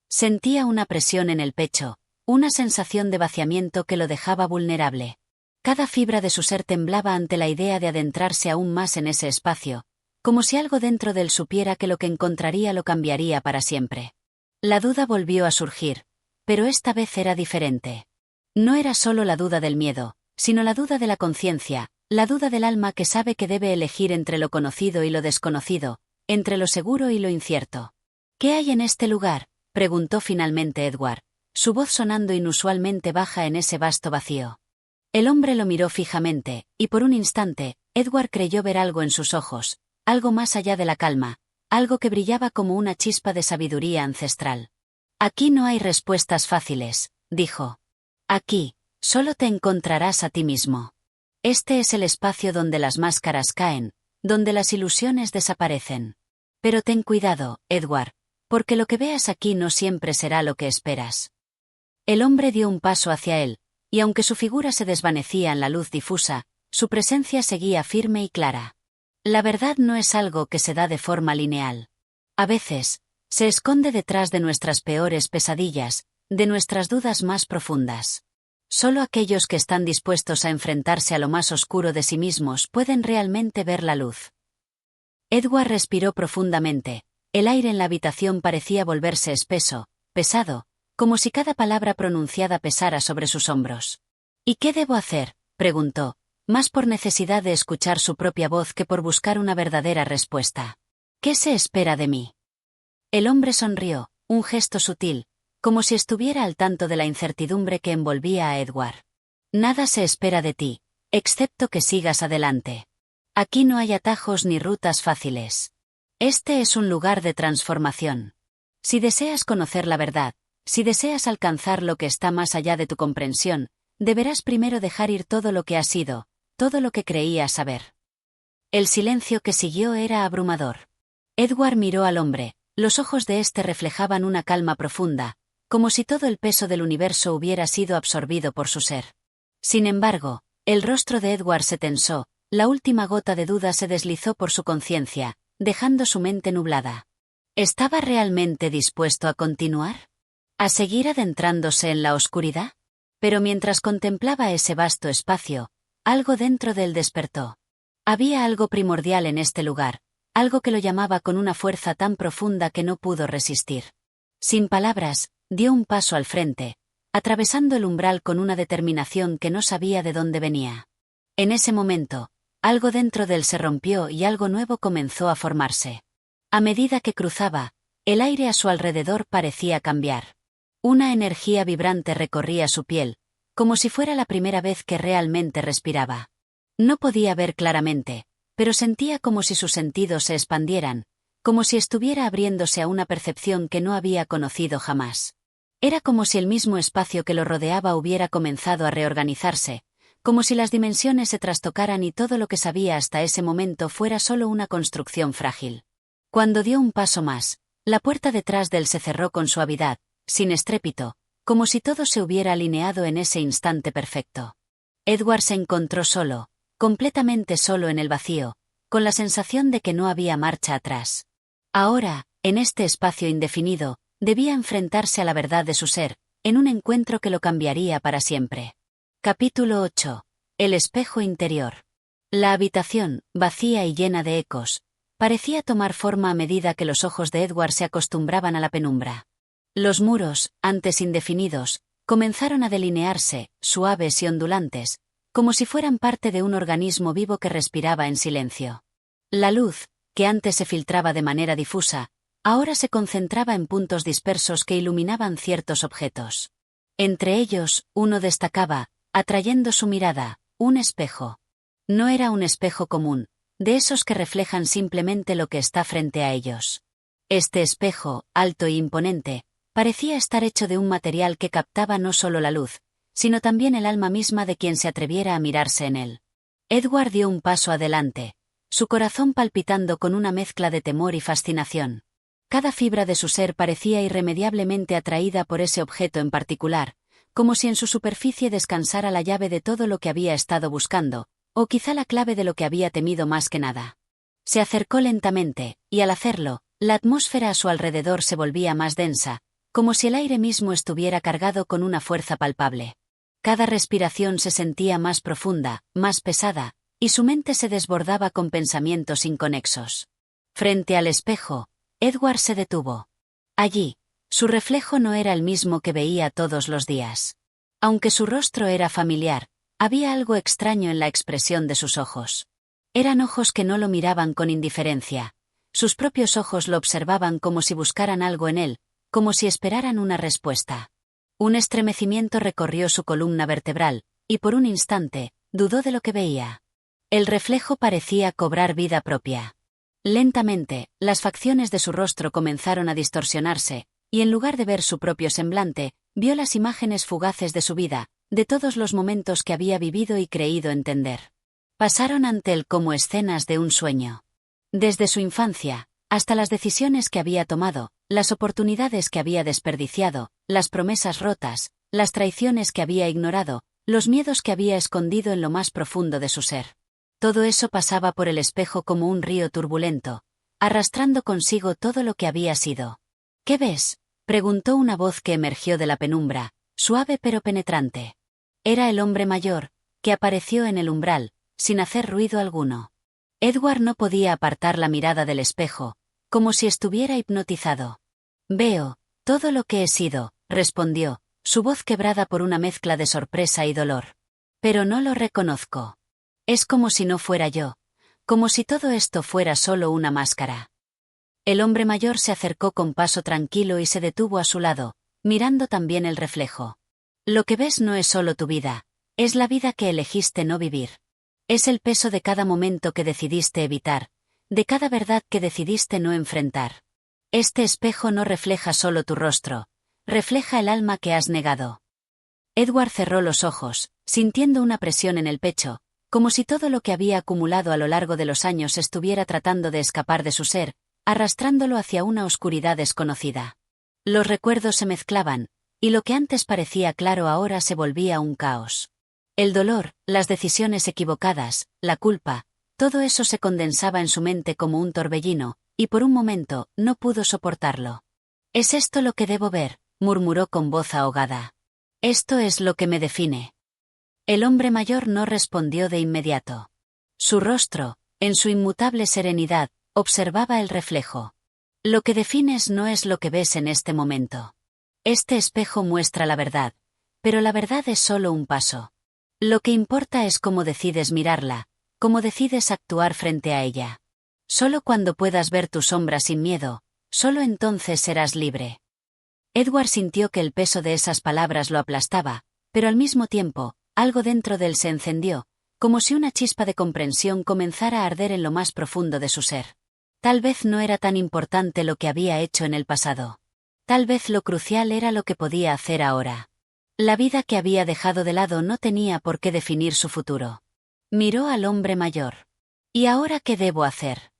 S1: Sentía una presión en el pecho, una sensación de vaciamiento que lo dejaba vulnerable. Cada fibra de su ser temblaba ante la idea de adentrarse aún más en ese espacio, como si algo dentro de él supiera que lo que encontraría lo cambiaría para siempre. La duda volvió a surgir, pero esta vez era diferente. No era solo la duda del miedo, sino la duda de la conciencia, la duda del alma que sabe que debe elegir entre lo conocido y lo desconocido, entre lo seguro y lo incierto. «¿Qué hay en este lugar?», preguntó finalmente Edward, su voz sonando inusualmente baja en ese vasto vacío. El hombre lo miró fijamente, y por un instante, Edward creyó ver algo en sus ojos, algo más allá de la calma, algo que brillaba como una chispa de sabiduría ancestral. «Aquí no hay respuestas fáciles», dijo. «Aquí, solo te encontrarás a ti mismo. Este es el espacio donde las máscaras caen, donde las ilusiones desaparecen. Pero ten cuidado, Edward, porque lo que veas aquí no siempre será lo que esperas. El hombre dio un paso hacia él, y aunque su figura se desvanecía en la luz difusa, su presencia seguía firme y clara. La verdad no es algo que se da de forma lineal. A veces, se esconde detrás de nuestras peores pesadillas, de nuestras dudas más profundas. Solo aquellos que están dispuestos a enfrentarse a lo más oscuro de sí mismos pueden realmente ver la luz. Edward respiró profundamente. El aire en la habitación parecía volverse espeso, pesado, como si cada palabra pronunciada pesara sobre sus hombros. ¿Y qué debo hacer?, preguntó, más por necesidad de escuchar su propia voz que por buscar una verdadera respuesta. ¿Qué se espera de mí? El hombre sonrió, un gesto sutil, como si estuviera al tanto de la incertidumbre que envolvía a Edward. Nada se espera de ti, excepto que sigas adelante. Aquí no hay atajos ni rutas fáciles. Este es un lugar de transformación. Si deseas conocer la verdad, si deseas alcanzar lo que está más allá de tu comprensión, deberás primero dejar ir todo lo que has sido, todo lo que creías saber. El silencio que siguió era abrumador. Edward miró al hombre, los ojos de éste reflejaban una calma profunda, como si todo el peso del universo hubiera sido absorbido por su ser. Sin embargo, el rostro de Edward se tensó, la última gota de duda se deslizó por su conciencia, dejando su mente nublada. ¿Estaba realmente dispuesto a continuar? ¿A seguir adentrándose en la oscuridad? Pero mientras contemplaba ese vasto espacio, algo dentro de él despertó. Había algo primordial en este lugar, algo que lo llamaba con una fuerza tan profunda que no pudo resistir. Sin palabras, dio un paso al frente, atravesando el umbral con una determinación que no sabía de dónde venía. En ese momento, algo dentro de él se rompió y algo nuevo comenzó a formarse. A medida que cruzaba, el aire a su alrededor parecía cambiar. Una energía vibrante recorría su piel, como si fuera la primera vez que realmente respiraba. No podía ver claramente, pero sentía como si sus sentidos se expandieran, como si estuviera abriéndose a una percepción que no había conocido jamás. Era como si el mismo espacio que lo rodeaba hubiera comenzado a reorganizarse, como si las dimensiones se trastocaran y todo lo que sabía hasta ese momento fuera solo una construcción frágil. Cuando dio un paso más, la puerta detrás de él se cerró con suavidad, sin estrépito, como si todo se hubiera alineado en ese instante perfecto. Edward se encontró solo, completamente solo en el vacío, con la sensación de que no había marcha atrás. Ahora, en este espacio indefinido, debía enfrentarse a la verdad de su ser, en un encuentro que lo cambiaría para siempre. Capítulo 8. El espejo interior. La habitación, vacía y llena de ecos, parecía tomar forma a medida que los ojos de Edward se acostumbraban a la penumbra. Los muros, antes indefinidos, comenzaron a delinearse, suaves y ondulantes, como si fueran parte de un organismo vivo que respiraba en silencio. La luz, que antes se filtraba de manera difusa, ahora se concentraba en puntos dispersos que iluminaban ciertos objetos. Entre ellos, uno destacaba, atrayendo su mirada, un espejo. No era un espejo común, de esos que reflejan simplemente lo que está frente a ellos. Este espejo, alto e imponente, parecía estar hecho de un material que captaba no solo la luz, sino también el alma misma de quien se atreviera a mirarse en él. Edward dio un paso adelante, su corazón palpitando con una mezcla de temor y fascinación. Cada fibra de su ser parecía irremediablemente atraída por ese objeto en particular, como si en su superficie descansara la llave de todo lo que había estado buscando, o quizá la clave de lo que había temido más que nada. Se acercó lentamente, y al hacerlo, la atmósfera a su alrededor se volvía más densa, como si el aire mismo estuviera cargado con una fuerza palpable. Cada respiración se sentía más profunda, más pesada, y su mente se desbordaba con pensamientos inconexos. Frente al espejo, Edward se detuvo. Allí, su reflejo no era el mismo que veía todos los días. Aunque su rostro era familiar, había algo extraño en la expresión de sus ojos. Eran ojos que no lo miraban con indiferencia. Sus propios ojos lo observaban como si buscaran algo en él, como si esperaran una respuesta. Un estremecimiento recorrió su columna vertebral, y por un instante, dudó de lo que veía. El reflejo parecía cobrar vida propia. Lentamente, las facciones de su rostro comenzaron a distorsionarse, y en lugar de ver su propio semblante, vio las imágenes fugaces de su vida, de todos los momentos que había vivido y creído entender. Pasaron ante él como escenas de un sueño. Desde su infancia, Hasta las decisiones que había tomado, las oportunidades que había desperdiciado, las promesas rotas, las traiciones que había ignorado, los miedos que había escondido en lo más profundo de su ser. Todo eso pasaba por el espejo como un río turbulento, arrastrando consigo todo lo que había sido. ¿Qué ves?, preguntó una voz que emergió de la penumbra, suave pero penetrante. Era el hombre mayor, que apareció en el umbral, sin hacer ruido alguno. Edward no podía apartar la mirada del espejo, como si estuviera hipnotizado. «Veo todo lo que he sido», respondió, su voz quebrada por una mezcla de sorpresa y dolor. «Pero no lo reconozco. Es como si no fuera yo, como si todo esto fuera solo una máscara». El hombre mayor se acercó con paso tranquilo y se detuvo a su lado, mirando también el reflejo. «Lo que ves no es solo tu vida, es la vida que elegiste no vivir. Es el peso de cada momento que decidiste evitar, de cada verdad que decidiste no enfrentar. Este espejo no refleja solo tu rostro, refleja el alma que has negado». Edward cerró los ojos, sintiendo una presión en el pecho, como si todo lo que había acumulado a lo largo de los años estuviera tratando de escapar de su ser, arrastrándolo hacia una oscuridad desconocida. Los recuerdos se mezclaban, y lo que antes parecía claro ahora se volvía un caos. El dolor, las decisiones equivocadas, la culpa, todo eso se condensaba en su mente como un torbellino, y por un momento no pudo soportarlo. «¿Es esto lo que debo ver?», murmuró con voz ahogada. «Esto es lo que me define». El hombre mayor no respondió de inmediato. Su rostro, en su inmutable serenidad, observaba el reflejo. «Lo que defines no es lo que ves en este momento. Este espejo muestra la verdad, pero la verdad es solo un paso. Lo que importa es cómo decides mirarla, cómo decides actuar frente a ella. Solo cuando puedas ver tu sombra sin miedo, solo entonces serás libre». Edward sintió que el peso de esas palabras lo aplastaba, pero al mismo tiempo, algo dentro de él se encendió, como si una chispa de comprensión comenzara a arder en lo más profundo de su ser. Tal vez no era tan importante lo que había hecho en el pasado. Tal vez lo crucial era lo que podía hacer ahora. La vida que había dejado de lado no tenía por qué definir su futuro. Miró al hombre mayor. «¿Y ahora qué debo hacer?».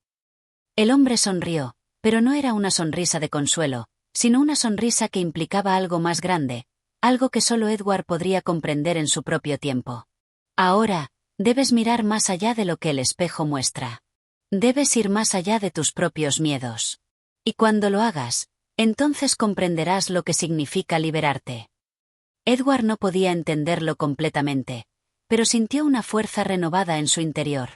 S1: El hombre sonrió, pero no era una sonrisa de consuelo, sino una sonrisa que implicaba algo más grande, algo que solo Edward podría comprender en su propio tiempo. «Ahora, debes mirar más allá de lo que el espejo muestra. Debes ir más allá de tus propios miedos. Y cuando lo hagas, entonces comprenderás lo que significa liberarte». Edward no podía entenderlo completamente, pero sintió una fuerza renovada en su interior.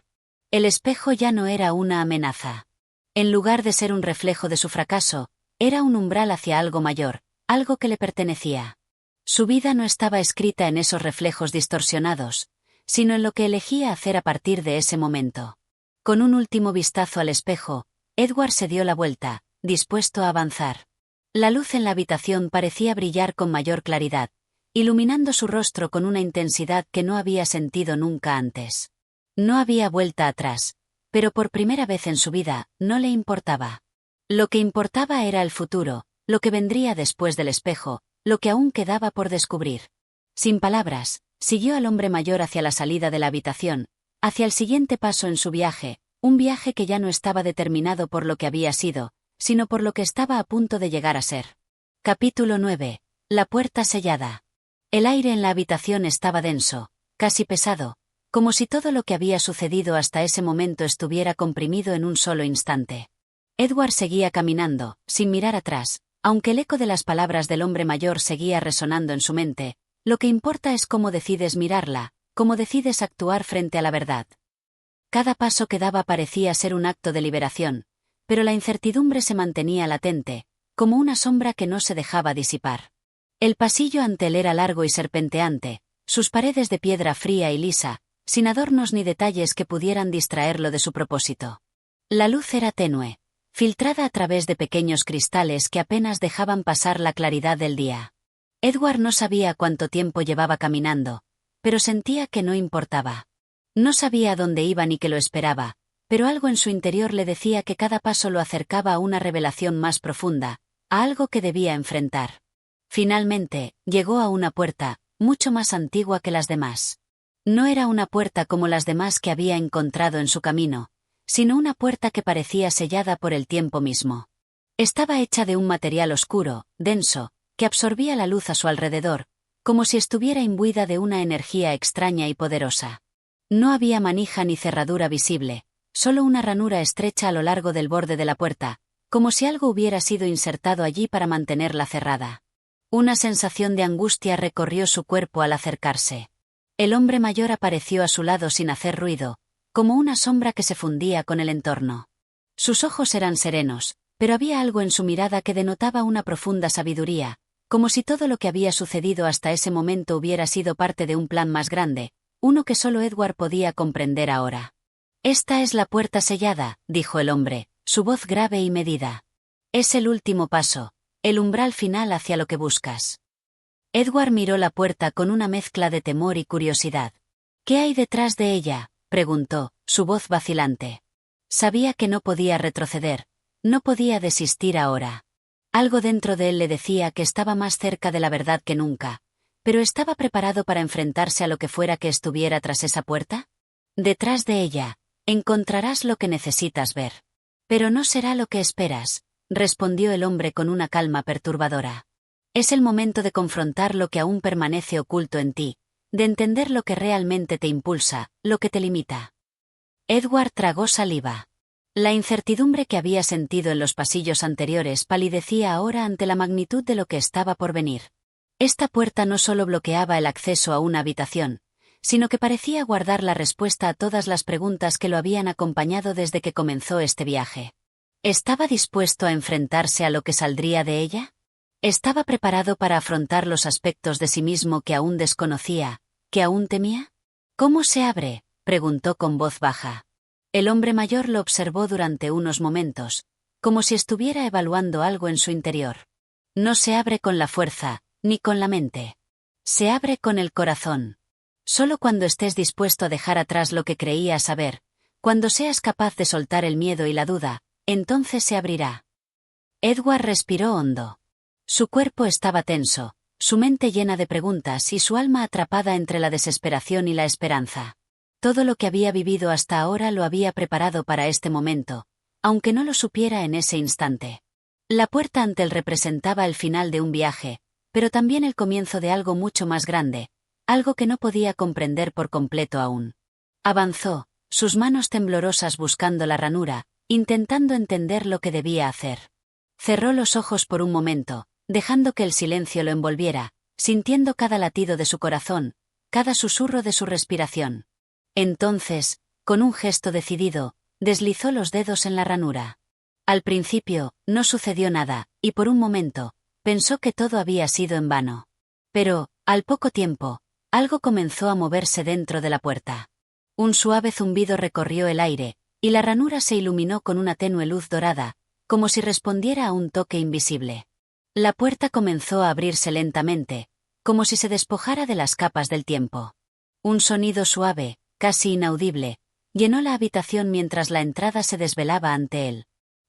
S1: El espejo ya no era una amenaza. En lugar de ser un reflejo de su fracaso, era un umbral hacia algo mayor, algo que le pertenecía. Su vida no estaba escrita en esos reflejos distorsionados, sino en lo que elegía hacer a partir de ese momento. Con un último vistazo al espejo, Edward se dio la vuelta, dispuesto a avanzar. La luz en la habitación parecía brillar con mayor claridad, iluminando su rostro con una intensidad que no había sentido nunca antes. No había vuelta atrás, pero por primera vez en su vida, no le importaba. Lo que importaba era el futuro, lo que vendría después del espejo, lo que aún quedaba por descubrir. Sin palabras, siguió al hombre mayor hacia la salida de la habitación, hacia el siguiente paso en su viaje, un viaje que ya no estaba determinado por lo que había sido, sino por lo que estaba a punto de llegar a ser. Capítulo 9. La puerta sellada. El aire en la habitación estaba denso, casi pesado, como si todo lo que había sucedido hasta ese momento estuviera comprimido en un solo instante. Edward seguía caminando, sin mirar atrás, aunque el eco de las palabras del hombre mayor seguía resonando en su mente. Lo que importa es cómo decides mirarla, cómo decides actuar frente a la verdad. Cada paso que daba parecía ser un acto de liberación, pero la incertidumbre se mantenía latente, como una sombra que no se dejaba disipar. El pasillo ante él era largo y serpenteante, sus paredes de piedra fría y lisa, sin adornos ni detalles que pudieran distraerlo de su propósito. La luz era tenue, filtrada a través de pequeños cristales que apenas dejaban pasar la claridad del día. Edward no sabía cuánto tiempo llevaba caminando, pero sentía que no importaba. No sabía a dónde iba ni qué lo esperaba, pero algo en su interior le decía que cada paso lo acercaba a una revelación más profunda, a algo que debía enfrentar. Finalmente, llegó a una puerta, mucho más antigua que las demás. No era una puerta como las demás que había encontrado en su camino, sino una puerta que parecía sellada por el tiempo mismo. Estaba hecha de un material oscuro, denso, que absorbía la luz a su alrededor, como si estuviera imbuida de una energía extraña y poderosa. No había manija ni cerradura visible, solo una ranura estrecha a lo largo del borde de la puerta, como si algo hubiera sido insertado allí para mantenerla cerrada. Una sensación de angustia recorrió su cuerpo al acercarse. El hombre mayor apareció a su lado sin hacer ruido, como una sombra que se fundía con el entorno. Sus ojos eran serenos, pero había algo en su mirada que denotaba una profunda sabiduría, como si todo lo que había sucedido hasta ese momento hubiera sido parte de un plan más grande, uno que solo Edward podía comprender ahora. «Esta es la puerta sellada», dijo el hombre, su voz grave y medida. «Es el último paso, el umbral final hacia lo que buscas». Edward miró la puerta con una mezcla de temor y curiosidad. «¿Qué hay detrás de ella?», preguntó, su voz vacilante. Sabía que no podía retroceder, no podía desistir ahora. Algo dentro de él le decía que estaba más cerca de la verdad que nunca, pero ¿estaba preparado para enfrentarse a lo que fuera que estuviera tras esa puerta? Detrás de ella, encontrarás lo que necesitas ver. Pero no será lo que esperas, respondió el hombre con una calma perturbadora. Es el momento de confrontar lo que aún permanece oculto en ti, de entender lo que realmente te impulsa, lo que te limita. Edward tragó saliva. La incertidumbre que había sentido en los pasillos anteriores palidecía ahora ante la magnitud de lo que estaba por venir. Esta puerta no solo bloqueaba el acceso a una habitación, sino que parecía guardar la respuesta a todas las preguntas que lo habían acompañado desde que comenzó este viaje. ¿Estaba dispuesto a enfrentarse a lo que saldría de ella? ¿Estaba preparado para afrontar los aspectos de sí mismo que aún desconocía, que aún temía? «¿Cómo se abre?», preguntó con voz baja. El hombre mayor lo observó durante unos momentos, como si estuviera evaluando algo en su interior. «No se abre con la fuerza, ni con la mente. Se abre con el corazón. Solo cuando estés dispuesto a dejar atrás lo que creías saber, cuando seas capaz de soltar el miedo y la duda, entonces se abrirá». Edward respiró hondo. Su cuerpo estaba tenso, su mente llena de preguntas y su alma atrapada entre la desesperación y la esperanza. Todo lo que había vivido hasta ahora lo había preparado para este momento, aunque no lo supiera en ese instante. La puerta ante él representaba el final de un viaje, pero también el comienzo de algo mucho más grande, algo que no podía comprender por completo aún. Avanzó, sus manos temblorosas buscando la ranura, intentando entender lo que debía hacer. Cerró los ojos por un momento, dejando que el silencio lo envolviera, sintiendo cada latido de su corazón, cada susurro de su respiración. Entonces, con un gesto decidido, deslizó los dedos en la ranura. Al principio, no sucedió nada, y por un momento, pensó que todo había sido en vano. Pero, al poco tiempo, algo comenzó a moverse dentro de la puerta. Un suave zumbido recorrió el aire, y la ranura se iluminó con una tenue luz dorada, como si respondiera a un toque invisible. La puerta comenzó a abrirse lentamente, como si se despojara de las capas del tiempo. Un sonido suave, casi inaudible, llenó la habitación mientras la entrada se desvelaba ante él.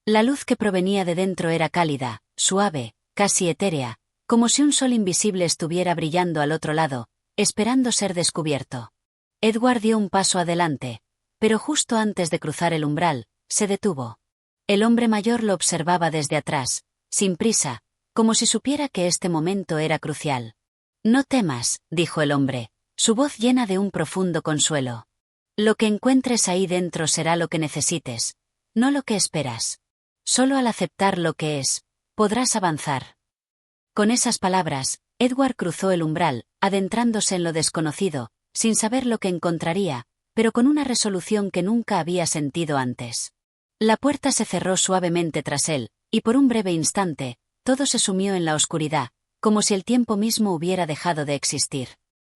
S1: La luz que provenía de dentro era cálida, suave, casi etérea, como si un sol invisible estuviera brillando al otro lado, esperando ser descubierto. Edward dio un paso adelante, pero justo antes de cruzar el umbral, se detuvo. El hombre mayor lo observaba desde atrás, sin prisa, como si supiera que este momento era crucial. «No temas», dijo el hombre, su voz llena de un profundo consuelo. «Lo que encuentres ahí dentro será lo que necesites, no lo que esperas. Solo al aceptar lo que es, podrás avanzar». Con esas palabras, Edward cruzó el umbral, adentrándose en lo desconocido, sin saber lo que encontraría, pero con una resolución que nunca había sentido antes. La puerta se cerró suavemente tras él, y por un breve instante, todo se sumió en la oscuridad, como si el tiempo mismo hubiera dejado de existir.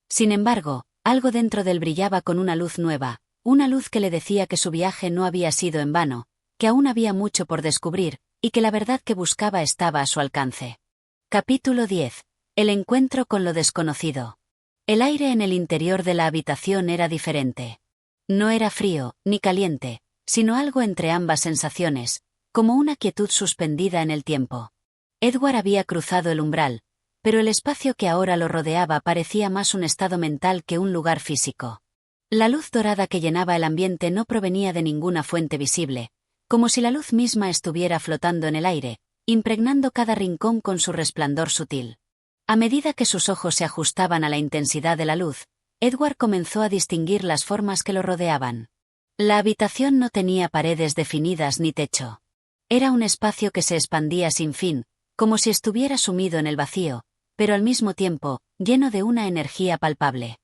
S1: Sin embargo, algo dentro de él brillaba con una luz nueva, una luz que le decía que su viaje no había sido en vano, que aún había mucho por descubrir, y que la verdad que buscaba estaba a su alcance. Capítulo 10. El encuentro con lo desconocido. El aire en el interior de la habitación era diferente. No era frío, ni caliente, sino algo entre ambas sensaciones, como una quietud suspendida en el tiempo. Edward había cruzado el umbral, pero el espacio que ahora lo rodeaba parecía más un estado mental que un lugar físico. La luz dorada que llenaba el ambiente no provenía de ninguna fuente visible, como si la luz misma estuviera flotando en el aire, impregnando cada rincón con su resplandor sutil. A medida que sus ojos se ajustaban a la intensidad de la luz, Edward comenzó a distinguir las formas que lo rodeaban. La habitación no tenía paredes definidas ni techo. Era un espacio que se expandía sin fin, como si estuviera sumido en el vacío, pero al mismo tiempo, lleno de una energía palpable.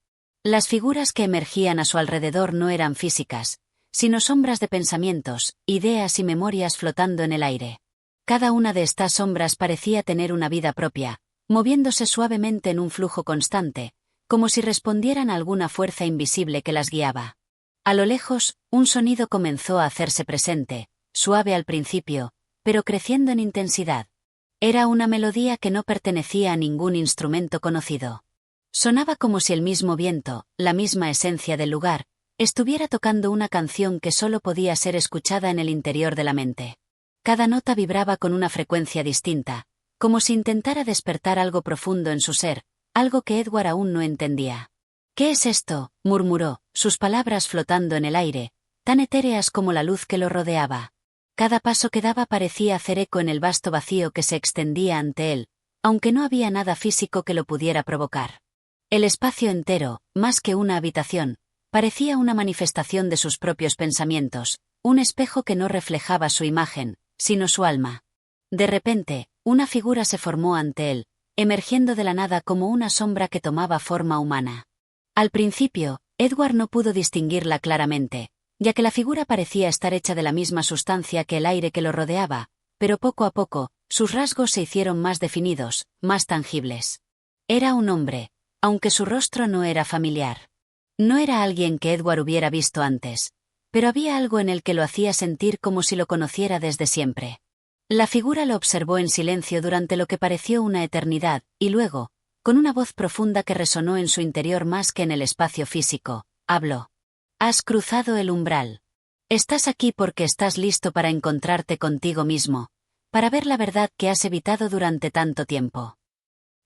S1: Las figuras que emergían a su alrededor no eran físicas, sino sombras de pensamientos, ideas y memorias flotando en el aire. Cada una de estas sombras parecía tener una vida propia, moviéndose suavemente en un flujo constante, como si respondieran a alguna fuerza invisible que las guiaba. A lo lejos, un sonido comenzó a hacerse presente, suave al principio, pero creciendo en intensidad. Era una melodía que no pertenecía a ningún instrumento conocido. Sonaba como si el mismo viento, la misma esencia del lugar, estuviera tocando una canción que solo podía ser escuchada en el interior de la mente. Cada nota vibraba con una frecuencia distinta, como si intentara despertar algo profundo en su ser, algo que Edward aún no entendía. «¿Qué es esto?», murmuró, sus palabras flotando en el aire, tan etéreas como la luz que lo rodeaba. Cada paso que daba parecía hacer eco en el vasto vacío que se extendía ante él, aunque no había nada físico que lo pudiera provocar. El espacio entero, más que una habitación, parecía una manifestación de sus propios pensamientos, un espejo que no reflejaba su imagen, sino su alma. De repente, una figura se formó ante él, emergiendo de la nada como una sombra que tomaba forma humana. Al principio, Edward no pudo distinguirla claramente, ya que la figura parecía estar hecha de la misma sustancia que el aire que lo rodeaba, pero poco a poco, sus rasgos se hicieron más definidos, más tangibles. Era un hombre, aunque su rostro no era familiar. No era alguien que Edward hubiera visto antes, pero había algo en él que lo hacía sentir como si lo conociera desde siempre. La figura lo observó en silencio durante lo que pareció una eternidad, y luego, con una voz profunda que resonó en su interior más que en el espacio físico, habló. «Has cruzado el umbral. Estás aquí porque estás listo para encontrarte contigo mismo, para ver la verdad que has evitado durante tanto tiempo».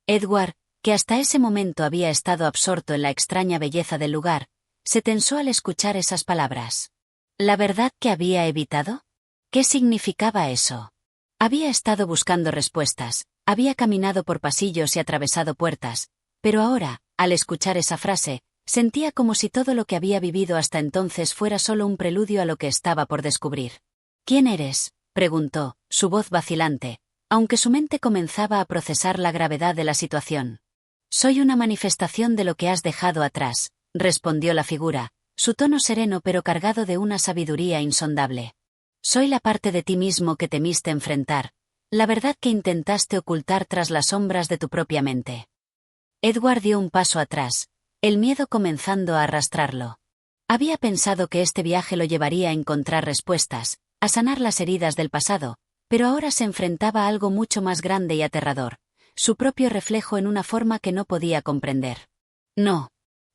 S1: Edward, que hasta ese momento había estado absorto en la extraña belleza del lugar, se tensó al escuchar esas palabras. ¿La verdad que había evitado? ¿Qué significaba eso? Había estado buscando respuestas, había caminado por pasillos y atravesado puertas, pero ahora, al escuchar esa frase, sentía como si todo lo que había vivido hasta entonces fuera solo un preludio a lo que estaba por descubrir. «¿Quién eres?», preguntó, su voz vacilante, aunque su mente comenzaba a procesar la gravedad de la situación. «Soy una manifestación de lo que has dejado atrás», respondió la figura, su tono sereno pero cargado de una sabiduría insondable. «Soy la parte de ti mismo que temiste enfrentar, la verdad que intentaste ocultar tras las sombras de tu propia mente». Edward dio un paso atrás, el miedo comenzando a arrastrarlo. Había pensado que este viaje lo llevaría a encontrar respuestas, a sanar las heridas del pasado, pero ahora se enfrentaba a algo mucho más grande y aterrador, su propio reflejo en una forma que no podía comprender. «No.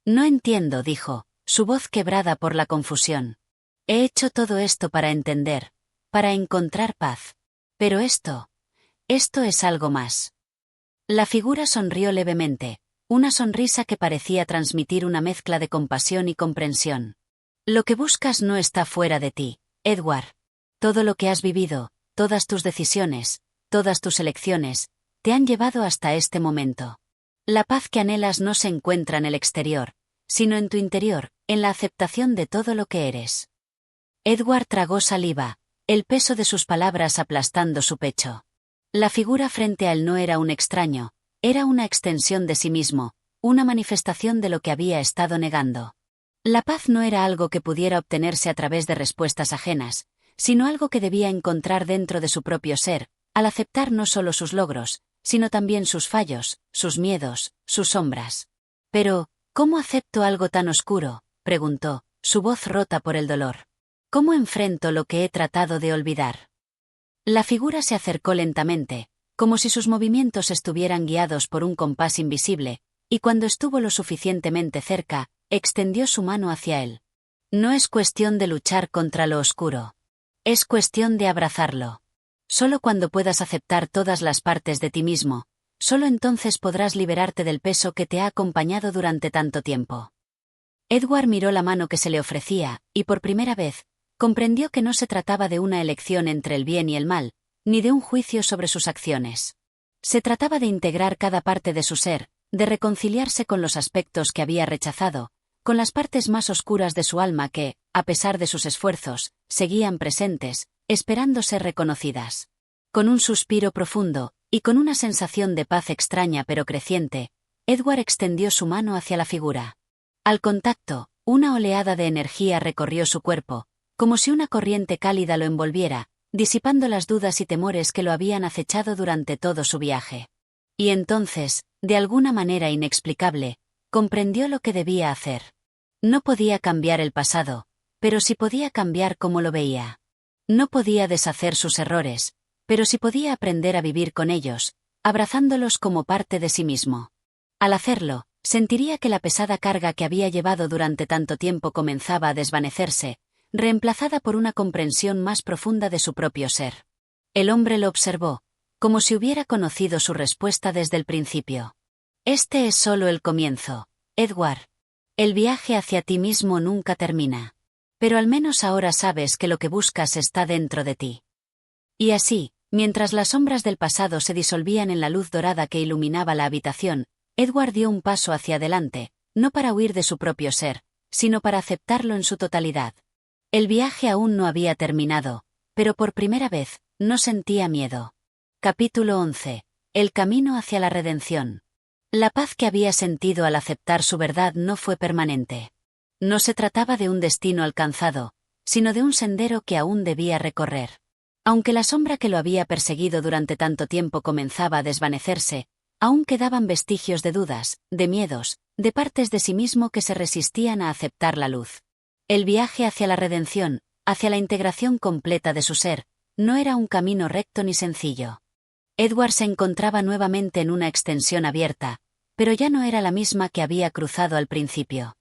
S1: No entiendo», dijo, su voz quebrada por la confusión. «He hecho todo esto para entender, para encontrar paz. Pero esto es algo más». La figura sonrió levemente, una sonrisa que parecía transmitir una mezcla de compasión y comprensión. «Lo que buscas no está fuera de ti, Edward. Todo lo que has vivido, todas tus decisiones, todas tus elecciones, te han llevado hasta este momento. La paz que anhelas no se encuentra en el exterior, sino en tu interior, en la aceptación de todo lo que eres». Edward tragó saliva, el peso de sus palabras aplastando su pecho. La figura frente a él no era un extraño, era una extensión de sí mismo, una manifestación de lo que había estado negando. La paz no era algo que pudiera obtenerse a través de respuestas ajenas, sino algo que debía encontrar dentro de su propio ser, al aceptar no solo sus logros, sino también sus fallos, sus miedos, sus sombras. «Pero, ¿cómo acepto algo tan oscuro?», preguntó, su voz rota por el dolor. «¿Cómo enfrento lo que he tratado de olvidar?». La figura se acercó lentamente, como si sus movimientos estuvieran guiados por un compás invisible, y cuando estuvo lo suficientemente cerca, extendió su mano hacia él. «No es cuestión de luchar contra lo oscuro. Es cuestión de abrazarlo. Solo cuando puedas aceptar todas las partes de ti mismo, solo entonces podrás liberarte del peso que te ha acompañado durante tanto tiempo». Edward miró la mano que se le ofrecía, y por primera vez, comprendió que no se trataba de una elección entre el bien y el mal, ni de un juicio sobre sus acciones. Se trataba de integrar cada parte de su ser, de reconciliarse con los aspectos que había rechazado, con las partes más oscuras de su alma que, a pesar de sus esfuerzos, seguían presentes, esperando ser reconocidas. Con un suspiro profundo, y con una sensación de paz extraña pero creciente, Edward extendió su mano hacia la figura. Al contacto, una oleada de energía recorrió su cuerpo, como si una corriente cálida lo envolviera, disipando las dudas y temores que lo habían acechado durante todo su viaje. Y entonces, de alguna manera inexplicable, comprendió lo que debía hacer. No podía cambiar el pasado, pero sí podía cambiar cómo lo veía. No podía deshacer sus errores, pero sí podía aprender a vivir con ellos, abrazándolos como parte de sí mismo. Al hacerlo, sentiría que la pesada carga que había llevado durante tanto tiempo comenzaba a desvanecerse, reemplazada por una comprensión más profunda de su propio ser. El hombre lo observó, como si hubiera conocido su respuesta desde el principio. Este es solo el comienzo, Edward. El viaje hacia ti mismo nunca termina. Pero al menos ahora sabes que lo que buscas está dentro de ti. Y así, mientras las sombras del pasado se disolvían en la luz dorada que iluminaba la habitación, Edward dio un paso hacia adelante, no para huir de su propio ser, sino para aceptarlo en su totalidad. El viaje aún no había terminado, pero por primera vez, no sentía miedo. Capítulo 11. El camino hacia la redención. La paz que había sentido al aceptar su verdad no fue permanente. No se trataba de un destino alcanzado, sino de un sendero que aún debía recorrer. Aunque la sombra que lo había perseguido durante tanto tiempo comenzaba a desvanecerse, aún quedaban vestigios de dudas, de miedos, de partes de sí mismo que se resistían a aceptar la luz. El viaje hacia la redención, hacia la integración completa de su ser, no era un camino recto ni sencillo. Edward se encontraba nuevamente en una extensión abierta, pero ya no era la misma que había cruzado al principio.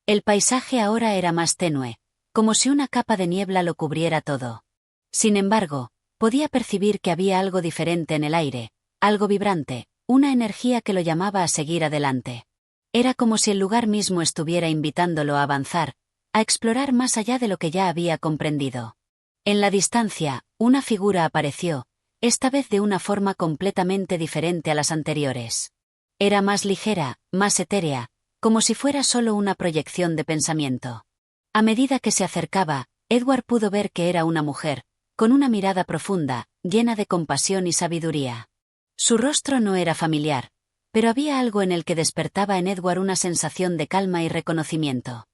S1: El paisaje ahora era más tenue, como si una capa de niebla lo cubriera todo. Sin embargo, podía percibir que había algo diferente en el aire, algo vibrante, una energía que lo llamaba a seguir adelante. Era como si el lugar mismo estuviera invitándolo a avanzar, a explorar más allá de lo que ya había comprendido. En la distancia, una figura apareció, esta vez de una forma completamente diferente a las anteriores. Era más ligera, más etérea, como si fuera solo una proyección de pensamiento. A medida que se acercaba, Edward pudo ver que era una mujer, con una mirada profunda, llena de compasión y sabiduría. Su rostro no era familiar, pero había algo en el que despertaba en Edward una sensación de calma y reconocimiento.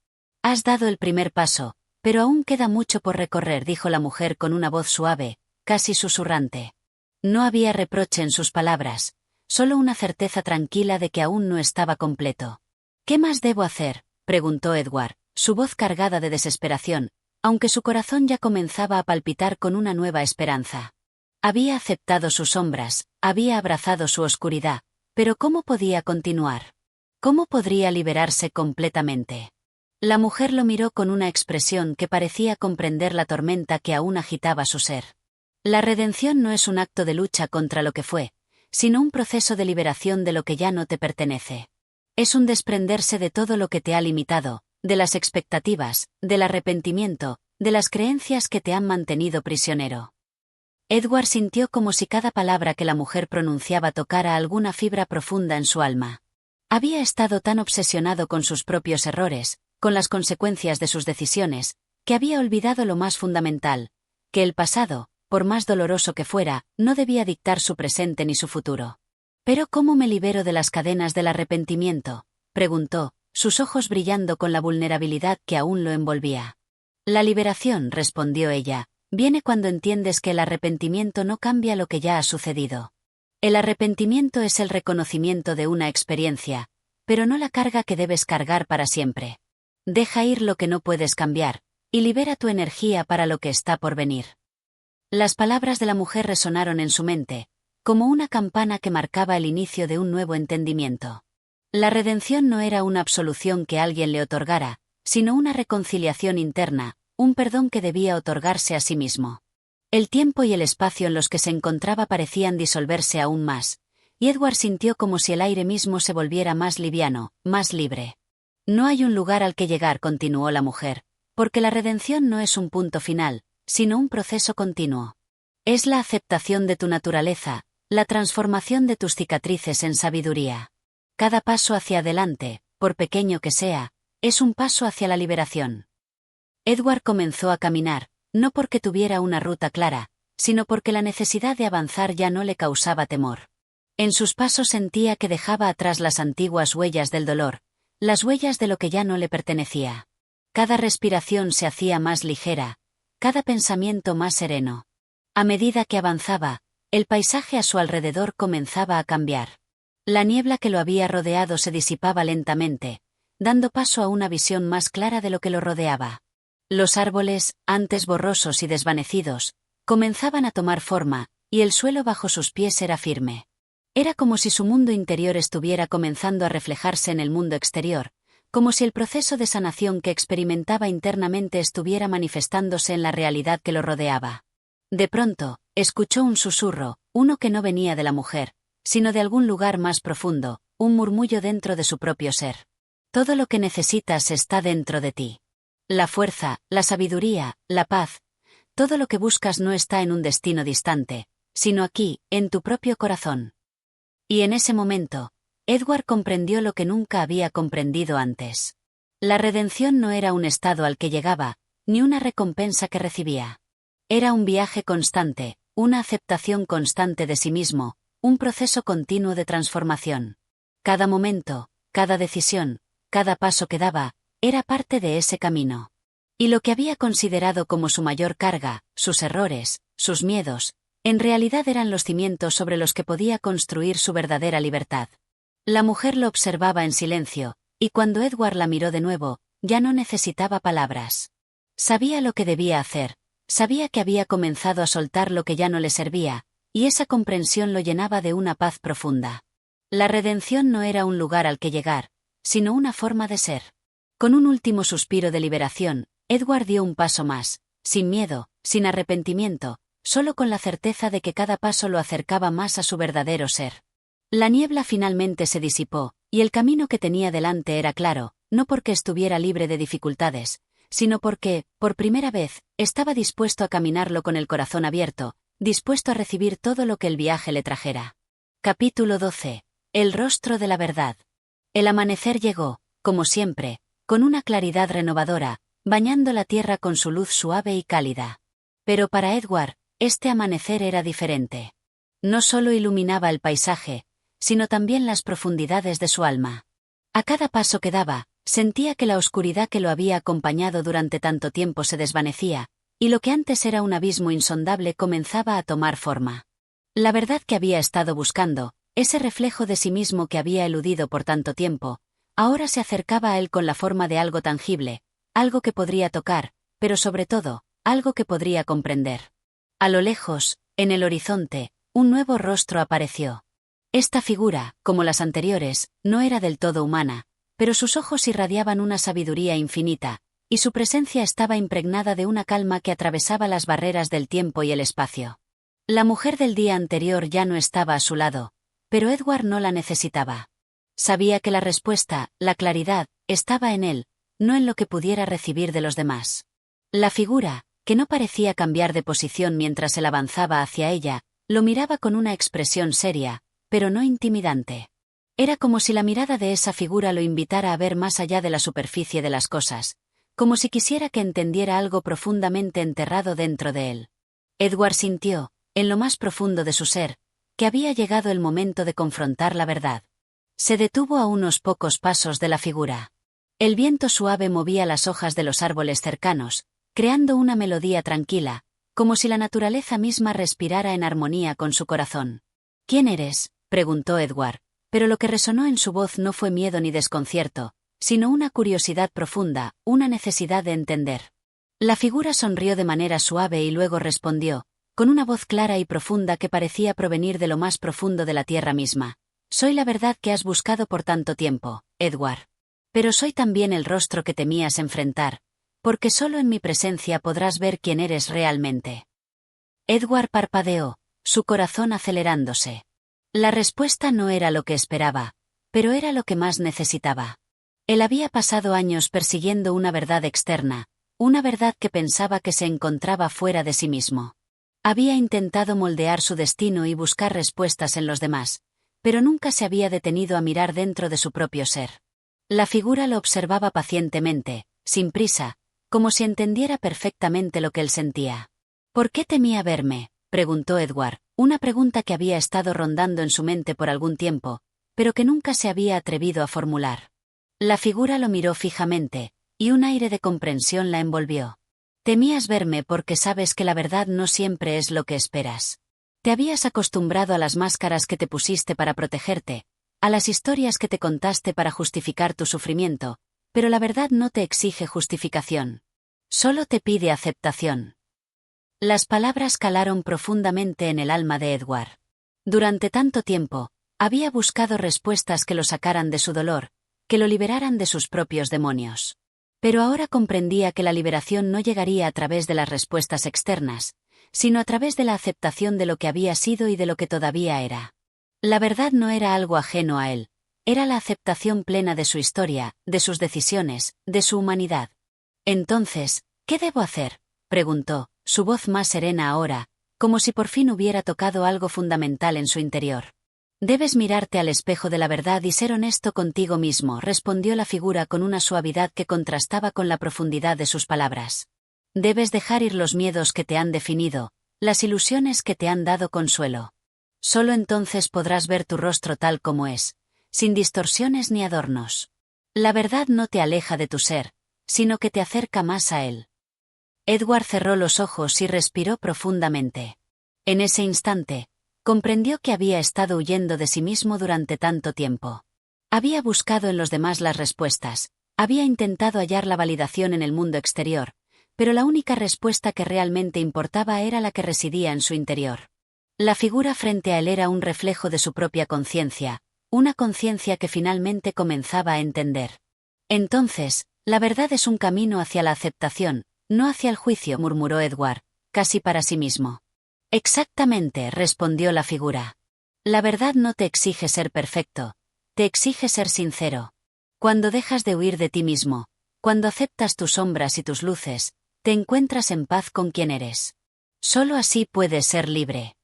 S1: «Has dado el primer paso, pero aún queda mucho por recorrer», dijo la mujer con una voz suave, casi susurrante. No había reproche en sus palabras, solo una certeza tranquila de que aún no estaba completo. «¿Qué más debo hacer?», preguntó Edward, su voz cargada de desesperación, aunque su corazón ya comenzaba a palpitar con una nueva esperanza. Había aceptado sus sombras, había abrazado su oscuridad, pero ¿cómo podía continuar? ¿Cómo podría liberarse completamente? La mujer lo miró con una expresión que parecía comprender la tormenta que aún agitaba su ser. La redención no es un acto de lucha contra lo que fue, sino un proceso de liberación de lo que ya no te pertenece. Es un desprenderse de todo lo que te ha limitado, de las expectativas, del arrepentimiento, de las creencias que te han mantenido prisionero. Edward sintió como si cada palabra que la mujer pronunciaba tocara alguna fibra profunda en su alma. Había estado tan obsesionado con sus propios errores, con las consecuencias de sus decisiones, que había olvidado lo más fundamental, que el pasado, por más doloroso que fuera, no debía dictar su presente ni su futuro. «¿Pero cómo me libero de las cadenas del arrepentimiento?», preguntó, sus ojos brillando con la vulnerabilidad que aún lo envolvía. «La liberación», respondió ella, «viene cuando entiendes que el arrepentimiento no cambia lo que ya ha sucedido. El arrepentimiento es el reconocimiento de una experiencia, pero no la carga que debes cargar para siempre. Deja ir lo que no puedes cambiar, y libera tu energía para lo que está por venir». Las palabras de la mujer resonaron en su mente, como una campana que marcaba el inicio de un nuevo entendimiento. La redención no era una absolución que alguien le otorgara, sino una reconciliación interna, un perdón que debía otorgarse a sí mismo. El tiempo y el espacio en los que se encontraba parecían disolverse aún más, y Edward sintió como si el aire mismo se volviera más liviano, más libre. No hay un lugar al que llegar, continuó la mujer, porque la redención no es un punto final, sino un proceso continuo. Es la aceptación de tu naturaleza, la transformación de tus cicatrices en sabiduría. Cada paso hacia adelante, por pequeño que sea, es un paso hacia la liberación. Edward comenzó a caminar, no porque tuviera una ruta clara, sino porque la necesidad de avanzar ya no le causaba temor. En sus pasos sentía que dejaba atrás las antiguas huellas del dolor, las huellas de lo que ya no le pertenecía. Cada respiración se hacía más ligera, cada pensamiento más sereno. A medida que avanzaba, el paisaje a su alrededor comenzaba a cambiar. La niebla que lo había rodeado se disipaba lentamente, dando paso a una visión más clara de lo que lo rodeaba. Los árboles, antes borrosos y desvanecidos, comenzaban a tomar forma, y el suelo bajo sus pies era firme. Era como si su mundo interior estuviera comenzando a reflejarse en el mundo exterior, como si el proceso de sanación que experimentaba internamente estuviera manifestándose en la realidad que lo rodeaba. De pronto, escuchó un susurro, uno que no venía de la mujer, sino de algún lugar más profundo, un murmullo dentro de su propio ser. Todo lo que necesitas está dentro de ti. La fuerza, la sabiduría, la paz, todo lo que buscas no está en un destino distante, sino aquí, en tu propio corazón. Y en ese momento, Edward comprendió lo que nunca había comprendido antes. La redención no era un estado al que llegaba, ni una recompensa que recibía. Era un viaje constante, una aceptación constante de sí mismo, un proceso continuo de transformación. Cada momento, cada decisión, cada paso que daba, era parte de ese camino. Y lo que había considerado como su mayor carga, sus errores, sus miedos, en realidad eran los cimientos sobre los que podía construir su verdadera libertad. La mujer lo observaba en silencio, y cuando Edward la miró de nuevo, ya no necesitaba palabras. Sabía lo que debía hacer, sabía que había comenzado a soltar lo que ya no le servía, y esa comprensión lo llenaba de una paz profunda. La redención no era un lugar al que llegar, sino una forma de ser. Con un último suspiro de liberación, Edward dio un paso más, sin miedo, sin arrepentimiento, solo con la certeza de que cada paso lo acercaba más a su verdadero ser. La niebla finalmente se disipó, y el camino que tenía delante era claro, no porque estuviera libre de dificultades, sino porque, por primera vez, estaba dispuesto a caminarlo con el corazón abierto, dispuesto a recibir todo lo que el viaje le trajera. Capítulo 12. El rostro de la verdad. El amanecer llegó, como siempre, con una claridad renovadora, bañando la tierra con su luz suave y cálida. Pero para Edward, este amanecer era diferente. No solo iluminaba el paisaje, sino también las profundidades de su alma. A cada paso que daba, sentía que la oscuridad que lo había acompañado durante tanto tiempo se desvanecía, y lo que antes era un abismo insondable comenzaba a tomar forma. La verdad que había estado buscando, ese reflejo de sí mismo que había eludido por tanto tiempo, ahora se acercaba a él con la forma de algo tangible, algo que podría tocar, pero sobre todo, algo que podría comprender. A lo lejos, en el horizonte, un nuevo rostro apareció. Esta figura, como las anteriores, no era del todo humana, pero sus ojos irradiaban una sabiduría infinita, y su presencia estaba impregnada de una calma que atravesaba las barreras del tiempo y el espacio. La mujer del día anterior ya no estaba a su lado, pero Edward no la necesitaba. Sabía que la respuesta, la claridad, estaba en él, no en lo que pudiera recibir de los demás. La figura, que no parecía cambiar de posición mientras él avanzaba hacia ella, lo miraba con una expresión seria, pero no intimidante. Era como si la mirada de esa figura lo invitara a ver más allá de la superficie de las cosas, como si quisiera que entendiera algo profundamente enterrado dentro de él. Edward sintió, en lo más profundo de su ser, que había llegado el momento de confrontar la verdad. Se detuvo a unos pocos pasos de la figura. El viento suave movía las hojas de los árboles cercanos, creando una melodía tranquila, como si la naturaleza misma respirara en armonía con su corazón. ¿Quién eres?, preguntó Edward, pero lo que resonó en su voz no fue miedo ni desconcierto, sino una curiosidad profunda, una necesidad de entender. La figura sonrió de manera suave y luego respondió, con una voz clara y profunda que parecía provenir de lo más profundo de la tierra misma. Soy la verdad que has buscado por tanto tiempo, Edward. Pero soy también el rostro que temías enfrentar, porque solo en mi presencia podrás ver quién eres realmente. Edward parpadeó, su corazón acelerándose. La respuesta no era lo que esperaba, pero era lo que más necesitaba. Él había pasado años persiguiendo una verdad externa, una verdad que pensaba que se encontraba fuera de sí mismo. Había intentado moldear su destino y buscar respuestas en los demás, pero nunca se había detenido a mirar dentro de su propio ser. La figura lo observaba pacientemente, sin prisa, como si entendiera perfectamente lo que él sentía. ¿Por qué temía verme?, preguntó Edward, una pregunta que había estado rondando en su mente por algún tiempo, pero que nunca se había atrevido a formular. La figura lo miró fijamente, y un aire de comprensión la envolvió. Temías verme porque sabes que la verdad no siempre es lo que esperas. Te habías acostumbrado a las máscaras que te pusiste para protegerte, a las historias que te contaste para justificar tu sufrimiento, pero la verdad no te exige justificación. Solo te pide aceptación. Las palabras calaron profundamente en el alma de Edward. Durante tanto tiempo, había buscado respuestas que lo sacaran de su dolor, que lo liberaran de sus propios demonios. Pero ahora comprendía que la liberación no llegaría a través de las respuestas externas, sino a través de la aceptación de lo que había sido y de lo que todavía era. La verdad no era algo ajeno a él, era la aceptación plena de su historia, de sus decisiones, de su humanidad. Entonces, ¿qué debo hacer?, preguntó, su voz más serena ahora, como si por fin hubiera tocado algo fundamental en su interior. Debes mirarte al espejo de la verdad y ser honesto contigo mismo, respondió la figura con una suavidad que contrastaba con la profundidad de sus palabras. Debes dejar ir los miedos que te han definido, las ilusiones que te han dado consuelo. Solo entonces podrás ver tu rostro tal como es, sin distorsiones ni adornos. La verdad no te aleja de tu ser, sino que te acerca más a él. Edward cerró los ojos y respiró profundamente. En ese instante, comprendió que había estado huyendo de sí mismo durante tanto tiempo. Había buscado en los demás las respuestas, había intentado hallar la validación en el mundo exterior, pero la única respuesta que realmente importaba era la que residía en su interior. La figura frente a él era un reflejo de su propia conciencia, una conciencia que finalmente comenzaba a entender. Entonces, la verdad es un camino hacia la aceptación, no hacia el juicio, murmuró Edward, casi para sí mismo. Exactamente, respondió la figura. La verdad no te exige ser perfecto, te exige ser sincero. Cuando dejas de huir de ti mismo, cuando aceptas tus sombras y tus luces, te encuentras en paz con quien eres. Solo así puedes ser libre.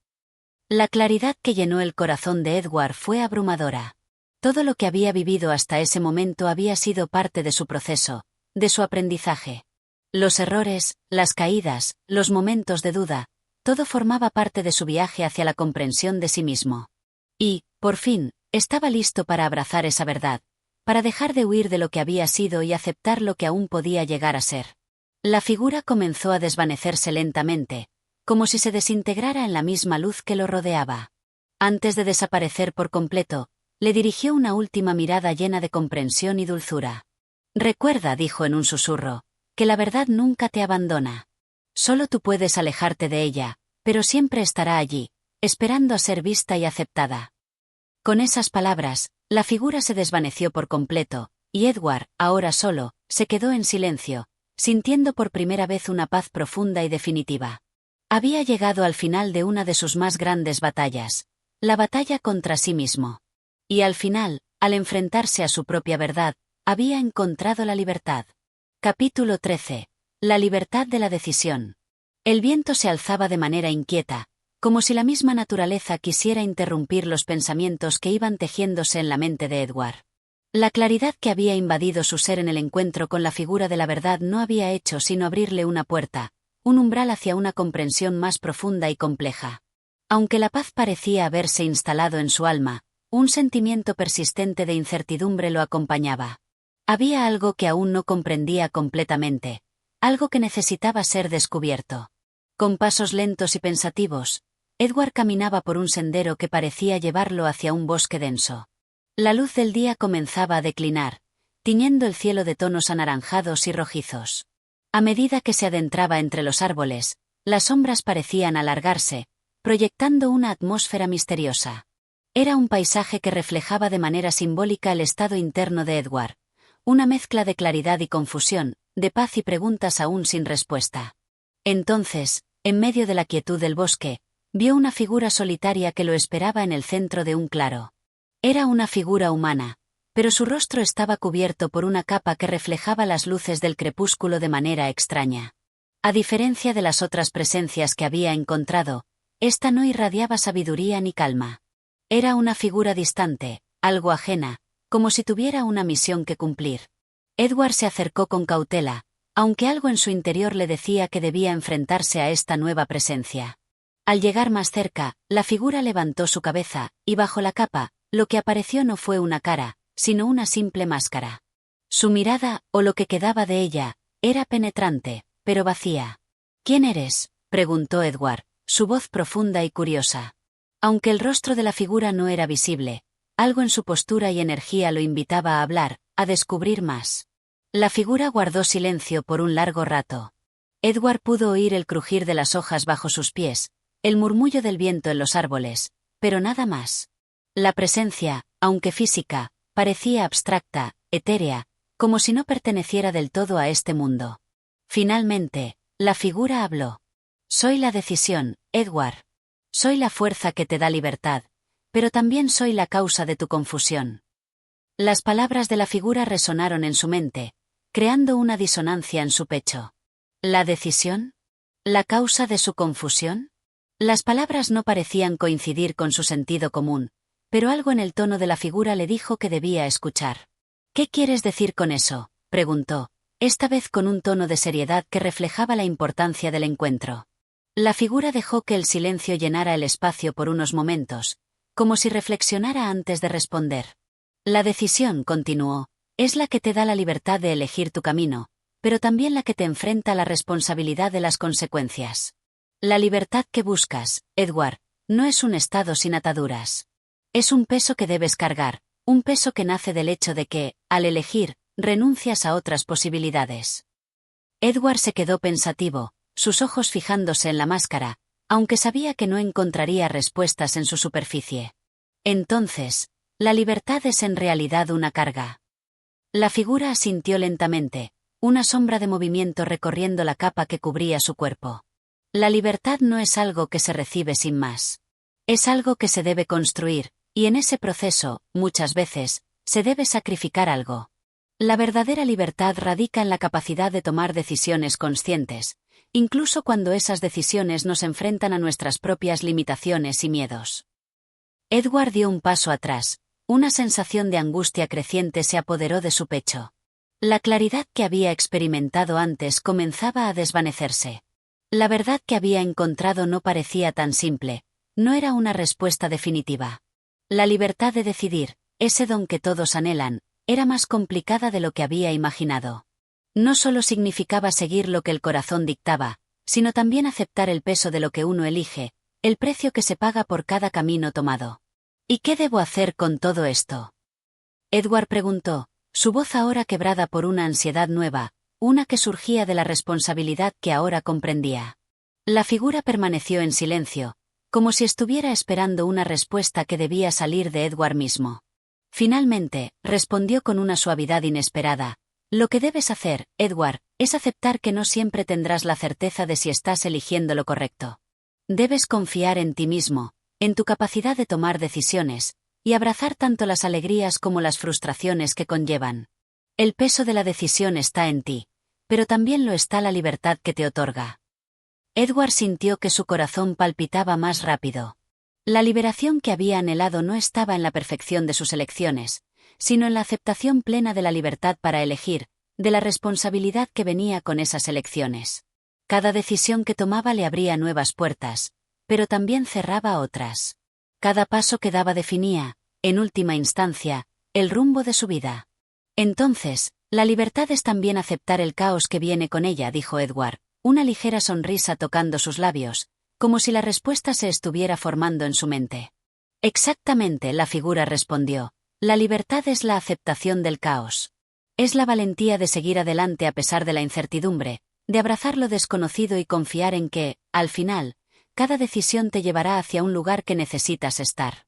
S1: La claridad que llenó el corazón de Edward fue abrumadora. Todo lo que había vivido hasta ese momento había sido parte de su proceso, de su aprendizaje. Los errores, las caídas, los momentos de duda, todo formaba parte de su viaje hacia la comprensión de sí mismo. Y, por fin, estaba listo para abrazar esa verdad, para dejar de huir de lo que había sido y aceptar lo que aún podía llegar a ser. La figura comenzó a desvanecerse lentamente, como si se desintegrara en la misma luz que lo rodeaba. Antes de desaparecer por completo, le dirigió una última mirada llena de comprensión y dulzura. Recuerda, dijo en un susurro, que la verdad nunca te abandona. Solo tú puedes alejarte de ella, pero siempre estará allí, esperando a ser vista y aceptada. Con esas palabras, la figura se desvaneció por completo, y Edward, ahora solo, se quedó en silencio, sintiendo por primera vez una paz profunda y definitiva. Había llegado al final de una de sus más grandes batallas, la batalla contra sí mismo. Y al final, al enfrentarse a su propia verdad, había encontrado la libertad. Capítulo 13. La libertad de la decisión. El viento se alzaba de manera inquieta, como si la misma naturaleza quisiera interrumpir los pensamientos que iban tejiéndose en la mente de Edward. La claridad que había invadido su ser en el encuentro con la figura de la verdad no había hecho sino abrirle una puerta, un umbral hacia una comprensión más profunda y compleja. Aunque la paz parecía haberse instalado en su alma, un sentimiento persistente de incertidumbre lo acompañaba. Había algo que aún no comprendía completamente, algo que necesitaba ser descubierto. Con pasos lentos y pensativos, Edward caminaba por un sendero que parecía llevarlo hacia un bosque denso. La luz del día comenzaba a declinar, tiñendo el cielo de tonos anaranjados y rojizos. A medida que se adentraba entre los árboles, las sombras parecían alargarse, proyectando una atmósfera misteriosa. Era un paisaje que reflejaba de manera simbólica el estado interno de Edward, una mezcla de claridad y confusión, de paz y preguntas aún sin respuesta. Entonces, en medio de la quietud del bosque, vio una figura solitaria que lo esperaba en el centro de un claro. Era una figura humana, pero su rostro estaba cubierto por una capa que reflejaba las luces del crepúsculo de manera extraña. A diferencia de las otras presencias que había encontrado, esta no irradiaba sabiduría ni calma. Era una figura distante, algo ajena, como si tuviera una misión que cumplir. Edward se acercó con cautela, aunque algo en su interior le decía que debía enfrentarse a esta nueva presencia. Al llegar más cerca, la figura levantó su cabeza, y bajo la capa, lo que apareció no fue una cara, sino una simple máscara. Su mirada, o lo que quedaba de ella, era penetrante, pero vacía. ¿Quién eres?, preguntó Edward, su voz profunda y curiosa. Aunque el rostro de la figura no era visible, algo en su postura y energía lo invitaba a hablar, a descubrir más. La figura guardó silencio por un largo rato. Edward pudo oír el crujir de las hojas bajo sus pies, el murmullo del viento en los árboles, pero nada más. La presencia, aunque física, parecía abstracta, etérea, como si no perteneciera del todo a este mundo. Finalmente, la figura habló. Soy la decisión, Edward. Soy la fuerza que te da libertad, pero también soy la causa de tu confusión. Las palabras de la figura resonaron en su mente, creando una disonancia en su pecho. ¿La decisión? ¿La causa de su confusión? Las palabras no parecían coincidir con su sentido común, pero algo en el tono de la figura le dijo que debía escuchar. ¿Qué quieres decir con eso?, preguntó, esta vez con un tono de seriedad que reflejaba la importancia del encuentro. La figura dejó que el silencio llenara el espacio por unos momentos, como si reflexionara antes de responder. La decisión, continuó, es la que te da la libertad de elegir tu camino, pero también la que te enfrenta a la responsabilidad de las consecuencias. La libertad que buscas, Edward, no es un estado sin ataduras. Es un peso que debes cargar, un peso que nace del hecho de que, al elegir, renuncias a otras posibilidades. Edward se quedó pensativo, sus ojos fijándose en la máscara, aunque sabía que no encontraría respuestas en su superficie. Entonces, la libertad es en realidad una carga. La figura asintió lentamente, una sombra de movimiento recorriendo la capa que cubría su cuerpo. La libertad no es algo que se recibe sin más. Es algo que se debe construir, y en ese proceso, muchas veces, se debe sacrificar algo. La verdadera libertad radica en la capacidad de tomar decisiones conscientes, incluso cuando esas decisiones nos enfrentan a nuestras propias limitaciones y miedos. Edward dio un paso atrás, una sensación de angustia creciente se apoderó de su pecho. La claridad que había experimentado antes comenzaba a desvanecerse. La verdad que había encontrado no parecía tan simple, no era una respuesta definitiva. La libertad de decidir, ese don que todos anhelan, era más complicada de lo que había imaginado. No solo significaba seguir lo que el corazón dictaba, sino también aceptar el peso de lo que uno elige, el precio que se paga por cada camino tomado. ¿Y qué debo hacer con todo esto?, Edward preguntó, su voz ahora quebrada por una ansiedad nueva, una que surgía de la responsabilidad que ahora comprendía. La figura permaneció en silencio, como si estuviera esperando una respuesta que debía salir de Edward mismo. Finalmente, respondió con una suavidad inesperada. Lo que debes hacer, Edward, es aceptar que no siempre tendrás la certeza de si estás eligiendo lo correcto. Debes confiar en ti mismo, en tu capacidad de tomar decisiones, y abrazar tanto las alegrías como las frustraciones que conllevan. El peso de la decisión está en ti, pero también lo está la libertad que te otorga. Edward sintió que su corazón palpitaba más rápido. La liberación que había anhelado no estaba en la perfección de sus elecciones, sino en la aceptación plena de la libertad para elegir, de la responsabilidad que venía con esas elecciones. Cada decisión que tomaba le abría nuevas puertas, pero también cerraba otras. Cada paso que daba definía, en última instancia, el rumbo de su vida. Entonces, la libertad es también aceptar el caos que viene con ella, dijo Edward, una ligera sonrisa tocando sus labios, como si la respuesta se estuviera formando en su mente. Exactamente, la figura respondió. La libertad es la aceptación del caos. Es la valentía de seguir adelante a pesar de la incertidumbre, de abrazar lo desconocido y confiar en que, al final, cada decisión te llevará hacia un lugar que necesitas estar.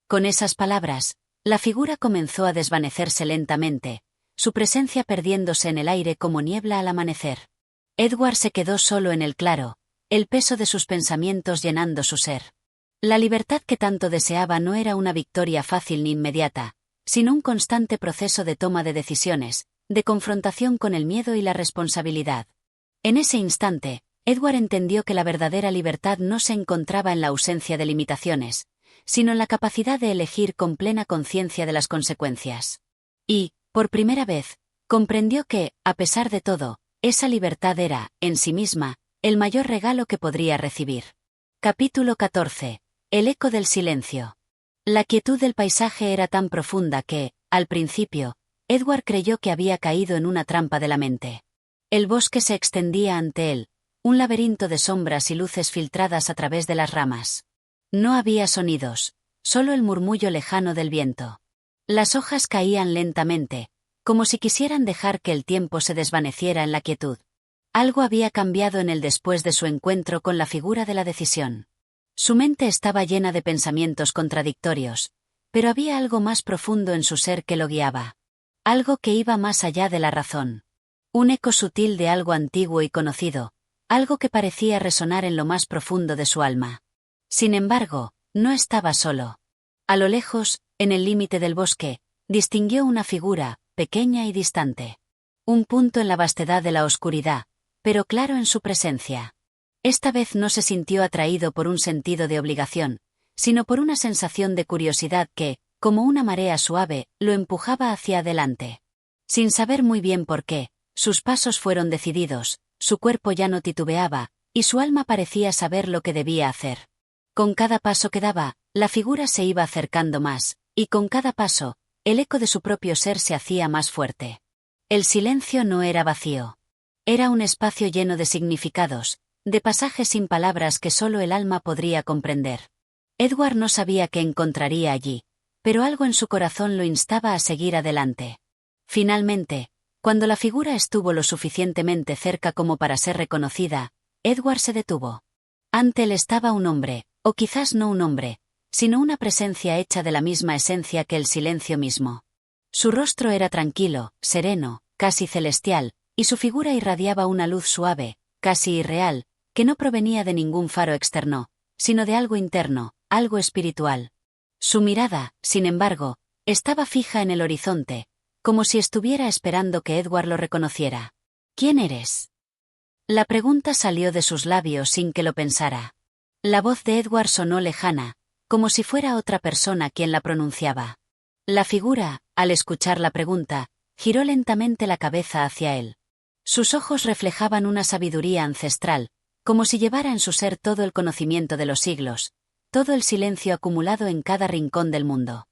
S1: Con esas palabras, la figura comenzó a desvanecerse lentamente, su presencia perdiéndose en el aire como niebla al amanecer. Edward se quedó solo en el claro, el peso de sus pensamientos llenando su ser. La libertad que tanto deseaba no era una victoria fácil ni inmediata, sino un constante proceso de toma de decisiones, de confrontación con el miedo y la responsabilidad. En ese instante, Edward entendió que la verdadera libertad no se encontraba en la ausencia de limitaciones, sino en la capacidad de elegir con plena conciencia de las consecuencias. Y, por primera vez, comprendió que, a pesar de todo, esa libertad era, en sí misma, el mayor regalo que podría recibir. Capítulo 14. El eco del silencio. La quietud del paisaje era tan profunda que, al principio, Edward creyó que había caído en una trampa de la mente. El bosque se extendía ante él, un laberinto de sombras y luces filtradas a través de las ramas. No había sonidos, solo el murmullo lejano del viento. Las hojas caían lentamente, como si quisieran dejar que el tiempo se desvaneciera en la quietud. Algo había cambiado en él después de su encuentro con la figura de la decisión. Su mente estaba llena de pensamientos contradictorios, pero había algo más profundo en su ser que lo guiaba. Algo que iba más allá de la razón. Un eco sutil de algo antiguo y conocido, algo que parecía resonar en lo más profundo de su alma. Sin embargo, no estaba solo. A lo lejos, en el límite del bosque, distinguió una figura, pequeña y distante. Un punto en la vastedad de la oscuridad, pero claro en su presencia. Esta vez no se sintió atraído por un sentido de obligación, sino por una sensación de curiosidad que, como una marea suave, lo empujaba hacia adelante. Sin saber muy bien por qué, sus pasos fueron decididos, su cuerpo ya no titubeaba, y su alma parecía saber lo que debía hacer. Con cada paso que daba, la figura se iba acercando más, y con cada paso, el eco de su propio ser se hacía más fuerte. El silencio no era vacío. Era un espacio lleno de significados, de pasajes sin palabras que solo el alma podría comprender. Edward no sabía qué encontraría allí, pero algo en su corazón lo instaba a seguir adelante. Finalmente, cuando la figura estuvo lo suficientemente cerca como para ser reconocida, Edward se detuvo. Ante él estaba un hombre, o quizás no un hombre, sino una presencia hecha de la misma esencia que el silencio mismo. Su rostro era tranquilo, sereno, casi celestial, y su figura irradiaba una luz suave, casi irreal, que no provenía de ningún faro externo, sino de algo interno, algo espiritual. Su mirada, sin embargo, estaba fija en el horizonte, como si estuviera esperando que Edward lo reconociera. ¿Quién eres? La pregunta salió de sus labios sin que lo pensara. La voz de Edward sonó lejana, como si fuera otra persona quien la pronunciaba. La figura, al escuchar la pregunta, giró lentamente la cabeza hacia él. Sus ojos reflejaban una sabiduría ancestral, como si llevara en su ser todo el conocimiento de los siglos, todo el silencio acumulado en cada rincón del mundo.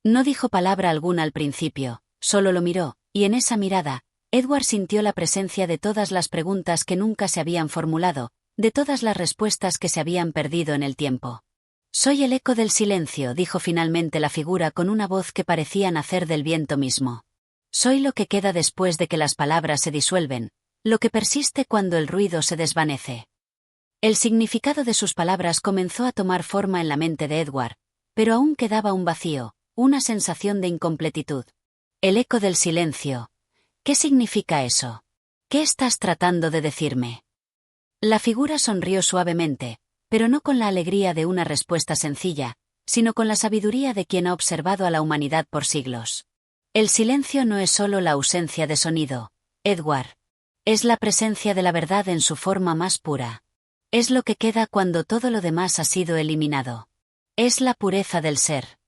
S1: No dijo palabra alguna al principio, solo lo miró, y en esa mirada, Edward sintió la presencia de todas las preguntas que nunca se habían formulado, de todas las respuestas que se habían perdido en el tiempo. «Soy el eco del silencio», dijo finalmente la figura con una voz que parecía nacer del viento mismo. «Soy lo que queda después de que las palabras se disuelven, lo que persiste cuando el ruido se desvanece». El significado de sus palabras comenzó a tomar forma en la mente de Edward, pero aún quedaba un vacío, una sensación de incompletitud. El eco del silencio. ¿Qué significa eso? ¿Qué estás tratando de decirme? La figura sonrió suavemente, pero no con la alegría de una respuesta sencilla, sino con la sabiduría de quien ha observado a la humanidad por siglos. El silencio no es solo la ausencia de sonido, Edward. Es la presencia de la verdad en su forma más pura. Es lo que queda cuando todo lo demás ha sido eliminado. Es la pureza del ser.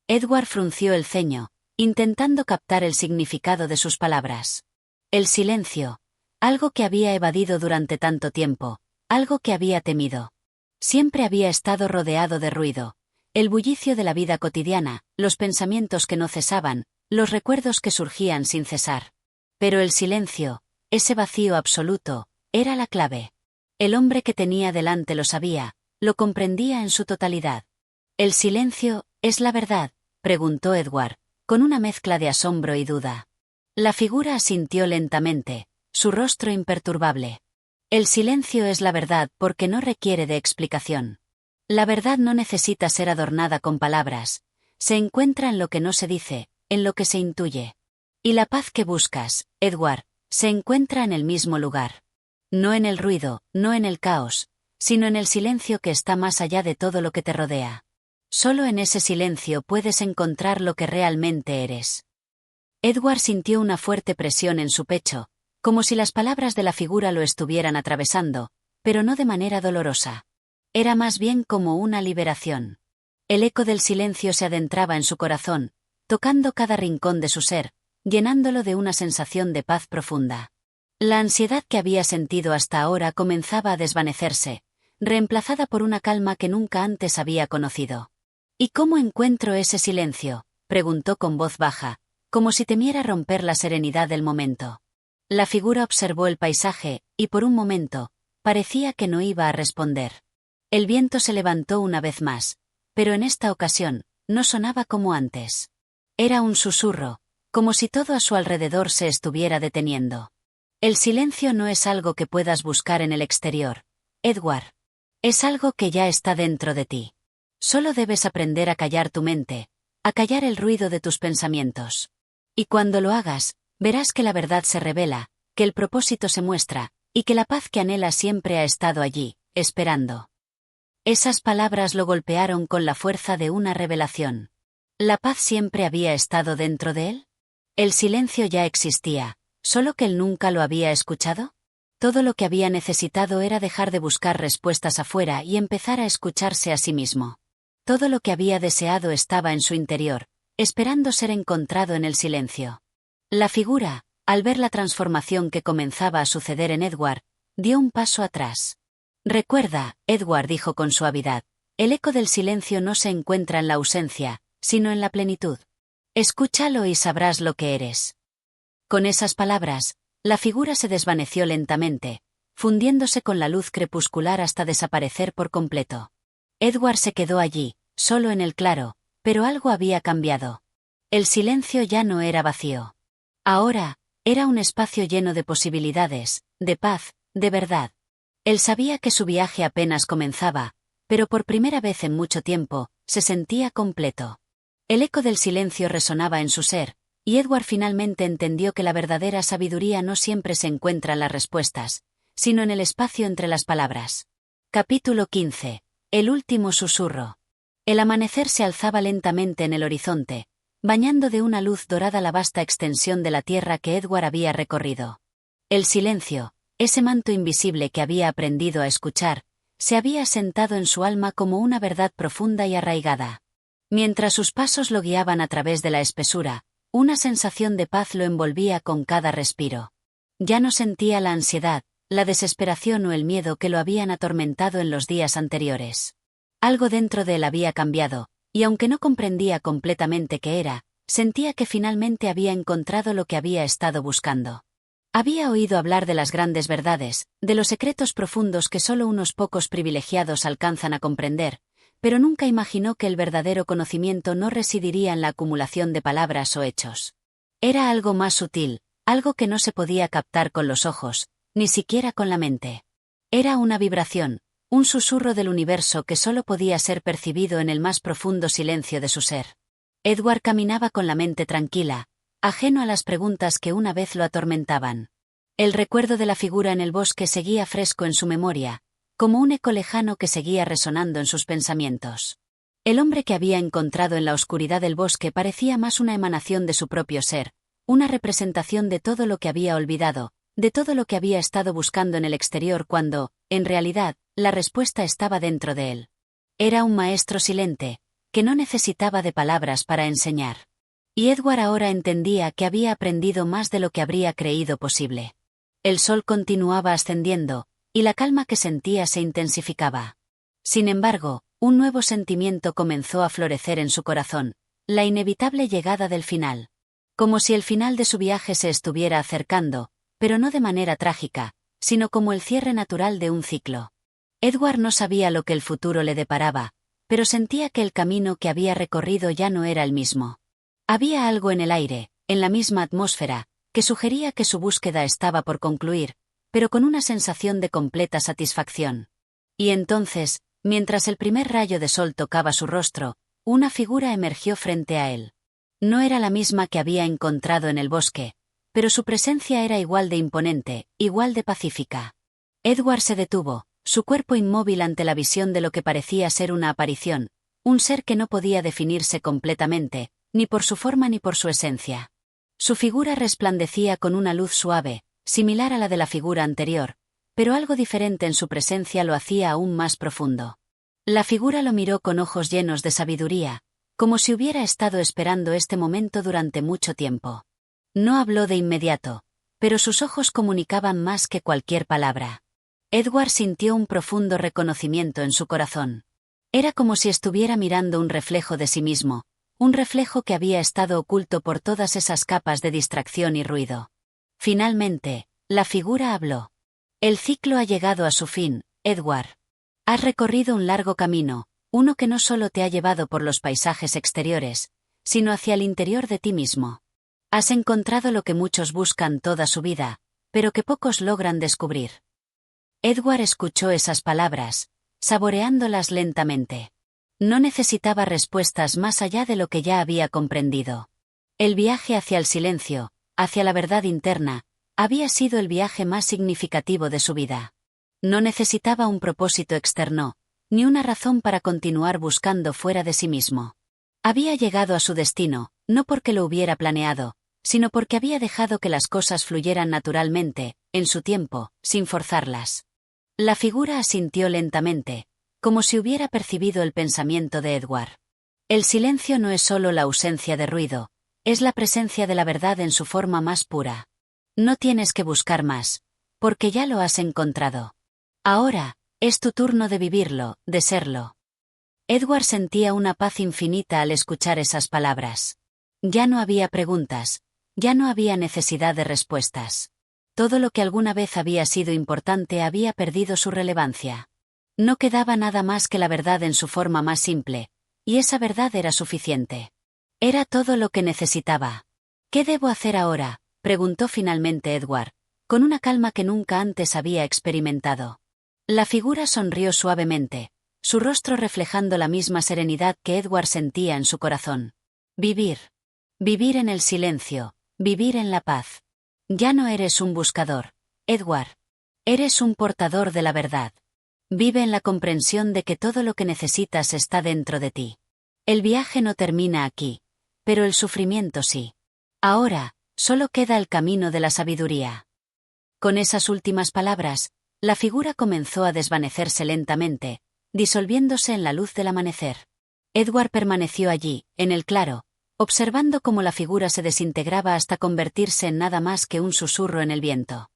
S1: Edward frunció el ceño, intentando captar el significado de sus palabras. El silencio, algo que había evadido durante tanto tiempo, algo que había temido. Siempre había estado rodeado de ruido, el bullicio de la vida cotidiana, los pensamientos que no cesaban, los recuerdos que surgían sin cesar. Pero el silencio, ese vacío absoluto, era la clave. El hombre que tenía delante lo sabía, lo comprendía en su totalidad. «¿El silencio es la verdad?», preguntó Edward, con una mezcla de asombro y duda. La figura asintió lentamente, su rostro imperturbable. «El silencio es la verdad porque no requiere de explicación. La verdad no necesita ser adornada con palabras, se encuentra en lo que no se dice, en lo que se intuye. Y la paz que buscas, Edward, se encuentra en el mismo lugar. No en el ruido, no en el caos, sino en el silencio que está más allá de todo lo que te rodea». Solo en ese silencio puedes encontrar lo que realmente eres. Edward sintió una fuerte presión en su pecho, como si las palabras de la figura lo estuvieran atravesando, pero no de manera dolorosa. Era más bien como una liberación. El eco del silencio se adentraba en su corazón, tocando cada rincón de su ser, llenándolo de una sensación de paz profunda. La ansiedad que había sentido hasta ahora comenzaba a desvanecerse, reemplazada por una calma que nunca antes había conocido. ¿Y cómo encuentro ese silencio?, preguntó con voz baja, como si temiera romper la serenidad del momento. La figura observó el paisaje, y por un momento, parecía que no iba a responder. El viento se levantó una vez más, pero en esta ocasión, no sonaba como antes. Era un susurro, como si todo a su alrededor se estuviera deteniendo. El silencio no es algo que puedas buscar en el exterior, Edward. Es algo que ya está dentro de ti. Solo debes aprender a callar tu mente, a callar el ruido de tus pensamientos. Y cuando lo hagas, verás que la verdad se revela, que el propósito se muestra, y que la paz que anhelas siempre ha estado allí, esperando. Esas palabras lo golpearon con la fuerza de una revelación. ¿La paz siempre había estado dentro de él? El silencio ya existía, ¿solo que él nunca lo había escuchado? Todo lo que había necesitado era dejar de buscar respuestas afuera y empezar a escucharse a sí mismo. Todo lo que había deseado estaba en su interior, esperando ser encontrado en el silencio. La figura, al ver la transformación que comenzaba a suceder en Edward, dio un paso atrás. Recuerda, Edward dijo con suavidad, el eco del silencio no se encuentra en la ausencia, sino en la plenitud. Escúchalo y sabrás lo que eres. Con esas palabras, la figura se desvaneció lentamente, fundiéndose con la luz crepuscular hasta desaparecer por completo. Edward se quedó allí, solo en el claro, pero algo había cambiado. El silencio ya no era vacío. Ahora, era un espacio lleno de posibilidades, de paz, de verdad. Él sabía que su viaje apenas comenzaba, pero por primera vez en mucho tiempo, se sentía completo. El eco del silencio resonaba en su ser, y Edward finalmente entendió que la verdadera sabiduría no siempre se encuentra en las respuestas, sino en el espacio entre las palabras. Capítulo 15. El último susurro. El amanecer se alzaba lentamente en el horizonte, bañando de una luz dorada la vasta extensión de la tierra que Edward había recorrido. El silencio, ese manto invisible que había aprendido a escuchar, se había asentado en su alma como una verdad profunda y arraigada. Mientras sus pasos lo guiaban a través de la espesura, una sensación de paz lo envolvía con cada respiro. Ya no sentía la ansiedad, la desesperación o el miedo que lo habían atormentado en los días anteriores. Algo dentro de él había cambiado, y aunque no comprendía completamente qué era, sentía que finalmente había encontrado lo que había estado buscando. Había oído hablar de las grandes verdades, de los secretos profundos que solo unos pocos privilegiados alcanzan a comprender, pero nunca imaginó que el verdadero conocimiento no residiría en la acumulación de palabras o hechos. Era algo más sutil, algo que no se podía captar con los ojos, ni siquiera con la mente. Era una vibración, un susurro del universo que solo podía ser percibido en el más profundo silencio de su ser. Edward caminaba con la mente tranquila, ajeno a las preguntas que una vez lo atormentaban. El recuerdo de la figura en el bosque seguía fresco en su memoria, como un eco lejano que seguía resonando en sus pensamientos. El hombre que había encontrado en la oscuridad del bosque parecía más una emanación de su propio ser, una representación de todo lo que había olvidado, de todo lo que había estado buscando en el exterior cuando, en realidad, la respuesta estaba dentro de él. Era un maestro silente, que no necesitaba de palabras para enseñar. Y Edward ahora entendía que había aprendido más de lo que habría creído posible. El sol continuaba ascendiendo, y la calma que sentía se intensificaba. Sin embargo, un nuevo sentimiento comenzó a florecer en su corazón, la inevitable llegada del final. Como si el final de su viaje se estuviera acercando, pero no de manera trágica, sino como el cierre natural de un ciclo. Edward no sabía lo que el futuro le deparaba, pero sentía que el camino que había recorrido ya no era el mismo. Había algo en el aire, en la misma atmósfera, que sugería que su búsqueda estaba por concluir, pero con una sensación de completa satisfacción. Y entonces, mientras el primer rayo de sol tocaba su rostro, una figura emergió frente a él. No era la misma que había encontrado en el bosque, pero su presencia era igual de imponente, igual de pacífica. Edward se detuvo, su cuerpo inmóvil ante la visión de lo que parecía ser una aparición, un ser que no podía definirse completamente, ni por su forma ni por su esencia. Su figura resplandecía con una luz suave, similar a la de la figura anterior, pero algo diferente en su presencia lo hacía aún más profundo. La figura lo miró con ojos llenos de sabiduría, como si hubiera estado esperando este momento durante mucho tiempo. No habló de inmediato, pero sus ojos comunicaban más que cualquier palabra. Edward sintió un profundo reconocimiento en su corazón. Era como si estuviera mirando un reflejo de sí mismo, un reflejo que había estado oculto por todas esas capas de distracción y ruido. Finalmente, la figura habló. El ciclo ha llegado a su fin, Edward. Has recorrido un largo camino, uno que no solo te ha llevado por los paisajes exteriores, sino hacia el interior de ti mismo. Has encontrado lo que muchos buscan toda su vida, pero que pocos logran descubrir. Edward escuchó esas palabras, saboreándolas lentamente. No necesitaba respuestas más allá de lo que ya había comprendido. El viaje hacia el silencio, hacia la verdad interna, había sido el viaje más significativo de su vida. No necesitaba un propósito externo, ni una razón para continuar buscando fuera de sí mismo. Había llegado a su destino, no porque lo hubiera planeado, sino porque había dejado que las cosas fluyeran naturalmente, en su tiempo, sin forzarlas. La figura asintió lentamente, como si hubiera percibido el pensamiento de Edward. El silencio no es solo la ausencia de ruido, es la presencia de la verdad en su forma más pura. No tienes que buscar más, porque ya lo has encontrado. Ahora, es tu turno de vivirlo, de serlo. Edward sentía una paz infinita al escuchar esas palabras. Ya no había preguntas, ya no había necesidad de respuestas. Todo lo que alguna vez había sido importante había perdido su relevancia. No quedaba nada más que la verdad en su forma más simple, y esa verdad era suficiente. Era todo lo que necesitaba. ¿Qué debo hacer ahora?, preguntó finalmente Edward, con una calma que nunca antes había experimentado. La figura sonrió suavemente, su rostro reflejando la misma serenidad que Edward sentía en su corazón. Vivir. Vivir en el silencio, vivir en la paz. Ya no eres un buscador, Edward. Eres un portador de la verdad. Vive en la comprensión de que todo lo que necesitas está dentro de ti. El viaje no termina aquí, pero el sufrimiento sí. Ahora, solo queda el camino de la sabiduría. Con esas últimas palabras, la figura comenzó a desvanecerse lentamente, disolviéndose en la luz del amanecer. Edward permaneció allí, en el claro, observando cómo la figura se desintegraba hasta convertirse en nada más que un susurro en el viento.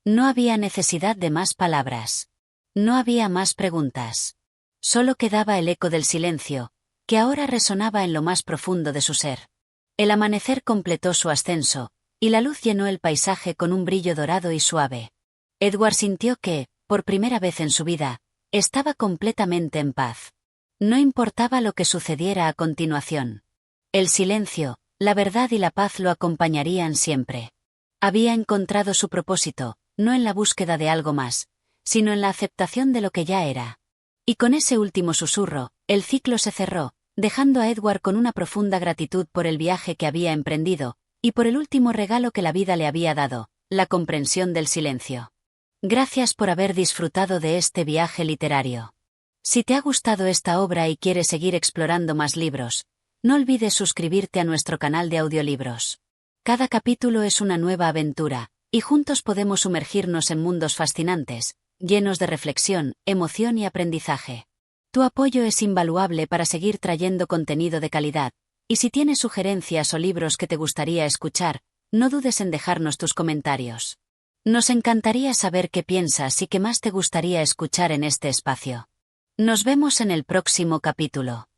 S1: No había necesidad de más palabras. No había más preguntas. Solo quedaba el eco del silencio, que ahora resonaba en lo más profundo de su ser. El amanecer completó su ascenso, y la luz llenó el paisaje con un brillo dorado y suave. Edward sintió que, por primera vez en su vida, estaba completamente en paz. No importaba lo que sucediera a continuación. El silencio, la verdad y la paz lo acompañarían siempre. Había encontrado su propósito, no en la búsqueda de algo más, sino en la aceptación de lo que ya era. Y con ese último susurro, el ciclo se cerró, dejando a Edward con una profunda gratitud por el viaje que había emprendido, y por el último regalo que la vida le había dado, la comprensión del silencio. Gracias por haber disfrutado de este viaje literario. Si te ha gustado esta obra y quieres seguir explorando más libros, no olvides suscribirte a nuestro canal de audiolibros. Cada capítulo es una nueva aventura, y juntos podemos sumergirnos en mundos fascinantes, llenos de reflexión, emoción y aprendizaje. Tu apoyo es invaluable para seguir trayendo contenido de calidad, y si tienes sugerencias o libros que te gustaría escuchar, no dudes en dejarnos tus comentarios. Nos encantaría saber qué piensas y qué más te gustaría escuchar en este espacio. Nos vemos en el próximo capítulo.